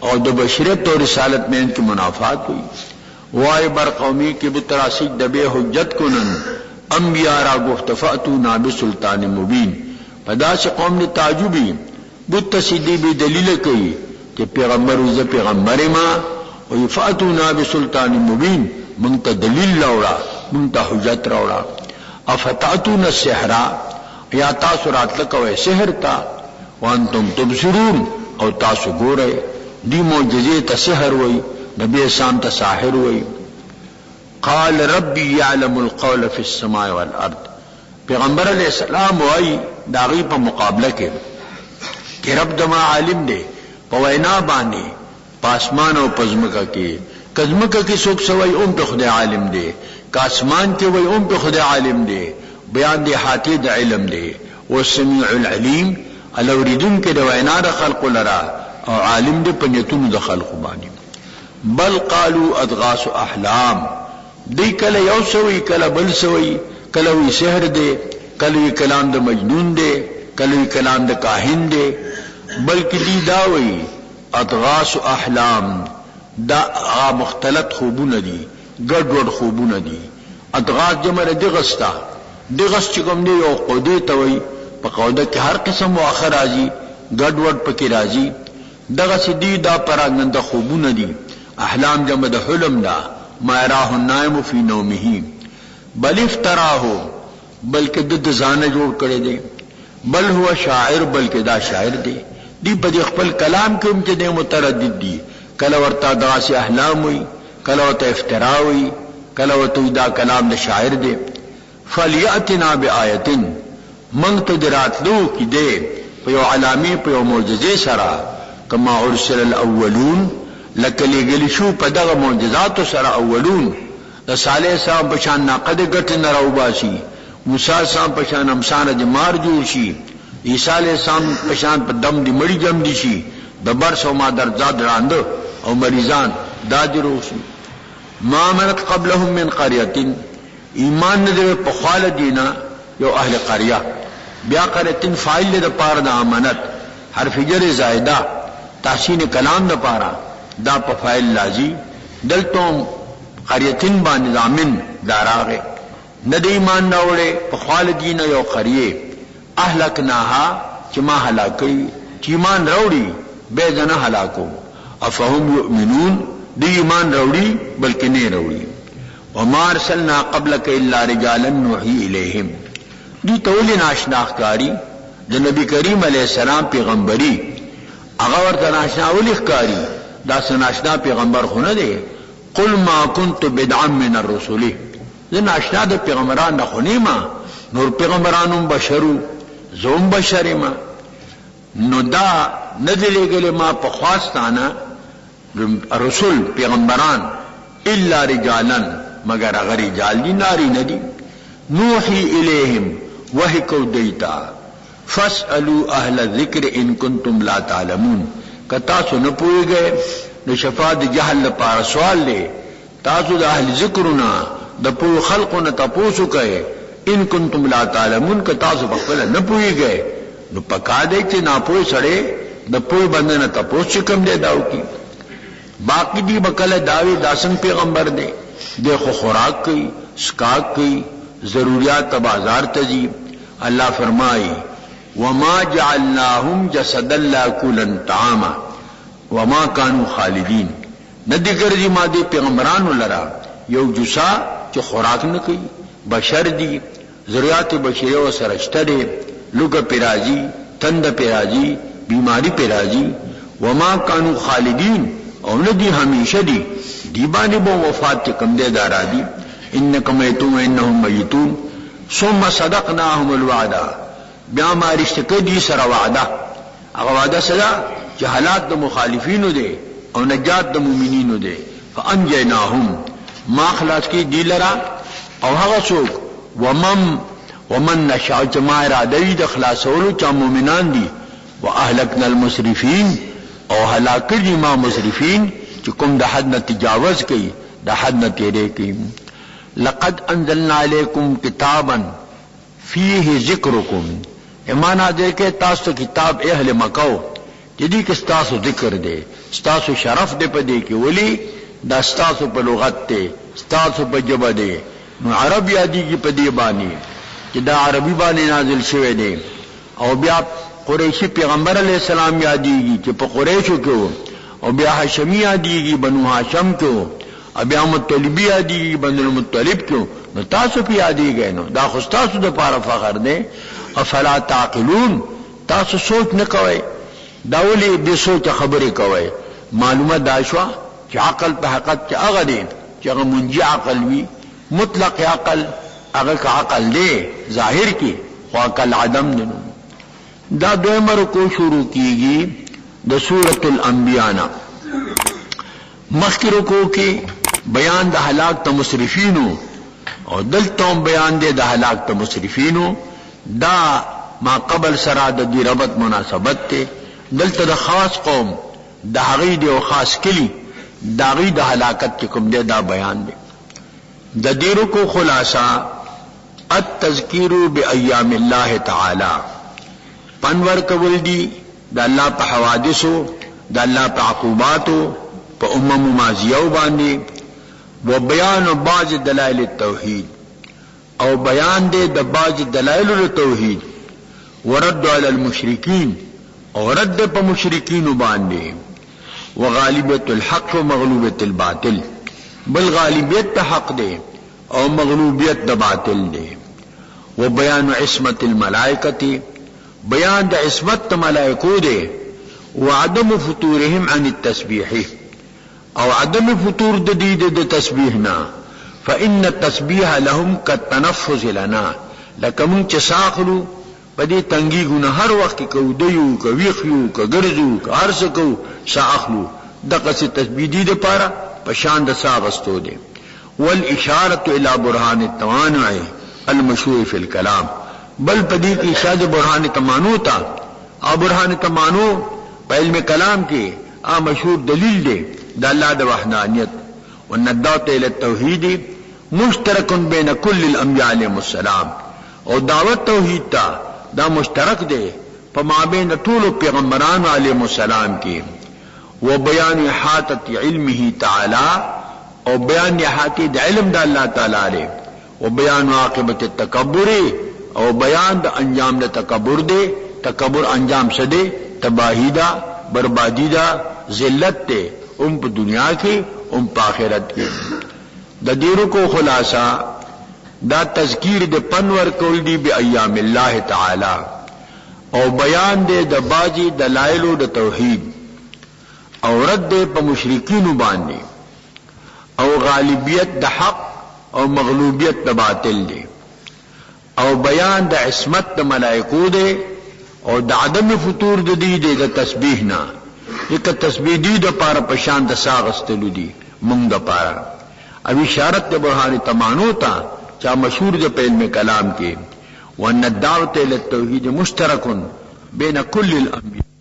او د بشریت او رسالت منځ کې منافات وایي وای بر قومی کی بتراسیک دبے حجت کنن انبیاء را گفت فاتونا بسلطان مبین پدا سے قوم نے تعجبی بت سیدی بھی دلیل کئی کہ پیغمبر وز پیغمبر ما و فاتونا بسلطان مبین منت دلیل لوڑا منت حجت روڑا افتاتون السحر یا تاسو راتلک و سحر تا وانتم تبصرون او تاسو گورے دی معجزے تا سحر وئی نبی اسلام تا ساحر ہوئی قال ربی یعلم القول فی السماء والارض پیغمبر علیہ السلام وائی داغی پا مقابلہ کے کہ رب دما عالم دے پا وینا بانے پاسمان و پزمکہ کے کزمکہ کی سوک سوائی ام پہ خود عالم دے کاسمان کے وی ام پہ خود عالم دے بیان دے حاتی دا علم دے والسمیع العلیم الوریدن کے دوینا دا خلق لرا اور عالم دے پنیتون دا خلق بانی بل قالوا اضغاث احلام دی کله یو سوی کله بل سوی کله وی سحر دی کله وی کلام د مجنون دی کله وی کلام د کاهن دی بلکې دی دا وی اضغاث احلام دا مختلط خوبونه دي ګډوډ خوبونه دي اضغاث جمع دغستا دغس چې کوم دی یو قوده ته وی په قوده کې هر قسم واخر راځي ګډوډ پکې راځي دغه سدي دا پراګنده خوبونه دي احلام جمع د حلم دا ما يراه النائم فی نومه بل افتراه بلکې د ځانه جوړ کړي دي بل هو شاعر بلکې دا شاعر دی دی په خپل کلام کې هم چې د متردد دي کله ورته داسې احلام وي کله ورته افترا وي کله ورته دا کلام د شاعر دی فلیاتنا بآیه من تدرات لو کې دی په یو علامه په یو معجزه سره کما ارسل الاولون لکلی گلی شو پا دغا معجزات سر اولون دا صالح صاحب پشان ناقد گٹ نراو باسی موسیٰ صاحب پشان امسان جمار جور شی عیسیٰ علیہ السلام پشان پا دم دی مڑی جم دی شی دا برس و ما درزاد راند او مریضان دا درو شی ما منت قبلهم من قریتن ایمان ندر پخوال دینا یو اہل قریہ بیا قریتن فائل دا پار دا آمنت حرف جر زائدہ تحسین کلام دا پارا دا پا فائل لازی دلتوم قریتن با نظامن داراغے ند ایمان نوڑے پا خالدین یو قریے اہلکناها چما حلاکی چیمان روڑی بیدن حلاکو افہم یؤمنون دی ایمان روڑی بلکہ نہیں روڑی وما ارسلنا قبلک الا رجالا نوحی الیہم دی تولی ناشناخکاری دا نبی کریم علیہ السلام پیغمبری اغاور تا ناشناولی دا سناشنا پیغمبر خونه دی قل ما كنت بدعا من الرسل زن اشنا دا پیغمبران دا خونی ما نور پیغمبرانم بشرو زوم بشری ما نو دا ندلی گلی ما پخواستانا رسول پیغمبران الا رجالا مگر اگر رجال دی ناری ندی نوحی الیہم وحی کو دیتا فاسألو اہل الذکر ان کنتم لا تعلمون کہ تاسو نہ پوئے گئے نو شفاعت جہل لپاره سوال لے تاسو د اهل ذکرنا د پوئے خلقنا تپوسو کہے ان کنتم لا تعلمون کہ تاسو بخبل نہ پوئے گئے نو پکا دے چې ناپوئے سڑے د پوئے بندنا تپوس چکم دے داو کی باقی دی بکل داوی داسن پیغمبر دے دیکھو خوراک کی سکاک کی ضروریات بازار تجیب اللہ فرمائی وما جعلناهم جسدا لا كلا طعاما وما كانوا خالدين ندی کردی ما دی پیغمبرانو لرا یو جسا چې خوراک نه کوي بشر دی ضرورت بشری و سرشتہ دے لوگ پیرازی تند پیرازی بیماری پیرازی وما كانوا خالدین او ندی ہمیشہ دی بانی بو وفات کم دے دارا دی انکم میتون و انہم میتون ثم صدقناهم الوعدہ بیا ما رشتہ دی سر وعدہ اگر وعدہ سدا چې حالات د مخالفینو دے او نجات د مومنینو دے فانجیناهم ما خلاص کی دی لرا او هغه څوک ومن نشاء چې ما اراده د خلاصولو چا مومنان دي واهلكنا المسرفين او هلاک کړي ما مسرفین چې کوم د حد نه تجاوز کوي د حد نه تیرې کوي. لقد انزلنا علیکم کتابا فیه ذکرکم ایمانا دے کے تاسو کتاب اہل مکو جدی کہ ستاسو ذکر دے ستاسو شرف دے پا دے کہ ولی دا ستاسو پا لغت دے ستاسو پا جبہ دے نو عرب یادی کی پا دی بانی کہ دا عربی بانی نازل شوے دے او بیا قریشی پیغمبر علیہ السلام یادی گی کہ پا قریشو کیو او بیا حشمی یادی گی بنو حاشم کیو او بیا مطلبی یادی گی بنو المطلب کیو نو تاسو پی یادی گئے نو دا خستاسو دا پارا فخر دے افلا تعقلون تاسو سوچ نہ کوئے داولی بے سوچ خبریں کوئے معلومات داشوا کہ عقل پہ حقت کہ اغا دے کہ اغا منجی عقل وی مطلق عقل اغا کا عقل دے ظاہر کی خواہ عقل عدم دنو. دا دویمر کو شروع کی گی دا سورة الانبیاء مخی رکو کی بیان دا ہلاک تا مسرفینو اور دلتاں بیان دے دا ہلاک تا مسرفینو دا ما قبل سرا دا دی ربط مناسبت تے دلتا دا خاص قوم دا غید و خاص کلی دا غید ہلاکت کی کم دے دا بیان دے. دا دیرو کو خلاصہ التذکیر بایام اللہ تعالی پنور قبل دی دا اللہ پا حوادثو دا اللہ پا عقوباتو پا امم ماضیو باندے و بیان بعض دلائل التوحید او بیان دے دا بعض دلائل التوحید ورد علی المشرکین او رد پا مشرکین باندے وغالبیت الحق و مغلوبیت الباطل بل غالبیت تا حق دے او مغلوبیت دا باطل دے. و بیان عصمت الملائکتی بیان دا عصمت تا ملائکو دے وعدم فتورهم عن التسبیح او عدم فتور دا دید دا تسبیحنا فإن التسبیح لهم كالتنفس لنا لکمون چه ساخلو پا دی تنگیگونا ہر وقت کو دیو کا ویخیو کا گرزو کا عرصکو ساخلو دقس تسبیح دید پارا پشاند ساغستو دے. والاشارت الى برہان التوانع المشہور فی الکلام بل پدی کی اشارت برہان تمانو تا آ برہان تمانو پا علم کلام کی آ مشہور دلیل دے دا اللہ دا وحدانیت والندعوت الى التوحید مشترک بین کل الانبیاء علیہم السلام اور دعوت توحید تا دا مشترک دے پا مابین طول پیغمبران علیہم السلام کی. و بیان احاطت علمہ تعالی اور بیان احاطت علم دا اللہ تعالی علیہ و بیان عاقبت التکبر اور بیان دا انجام دا تکبر دے تکبر انجام سدے تباہی دا بربادی دا ذلت دے ام پا دنیا کی ام پا آخرت کی. دا دیرو کو خلاصہ دا تذکیر دے پنور کول دی بی ایام اللہ تعالی او بیان دے دا باجی دلائل دا توحید او رد دے پا مشرکین باندے او غالبیت دا حق او مغلوبیت دا باطل دے او بیان دا عصمت دا ملائکو دے او دا عدم فتور دا دی دے دا تسبیحنا ایک تسبیح دی دا پارا پشان دا ساغستلو دی منگ دا پارا. اب اشارت دا برہان تمانو تا چاہ مشہور دا پہل میں کلام کے وَأَنَّ الدَّعْوَةَ إِلَى التَّوْحِيدِ مُشْتَرَكٌ بَيْنَ كُلِّ الْأَنْبِيَاءِ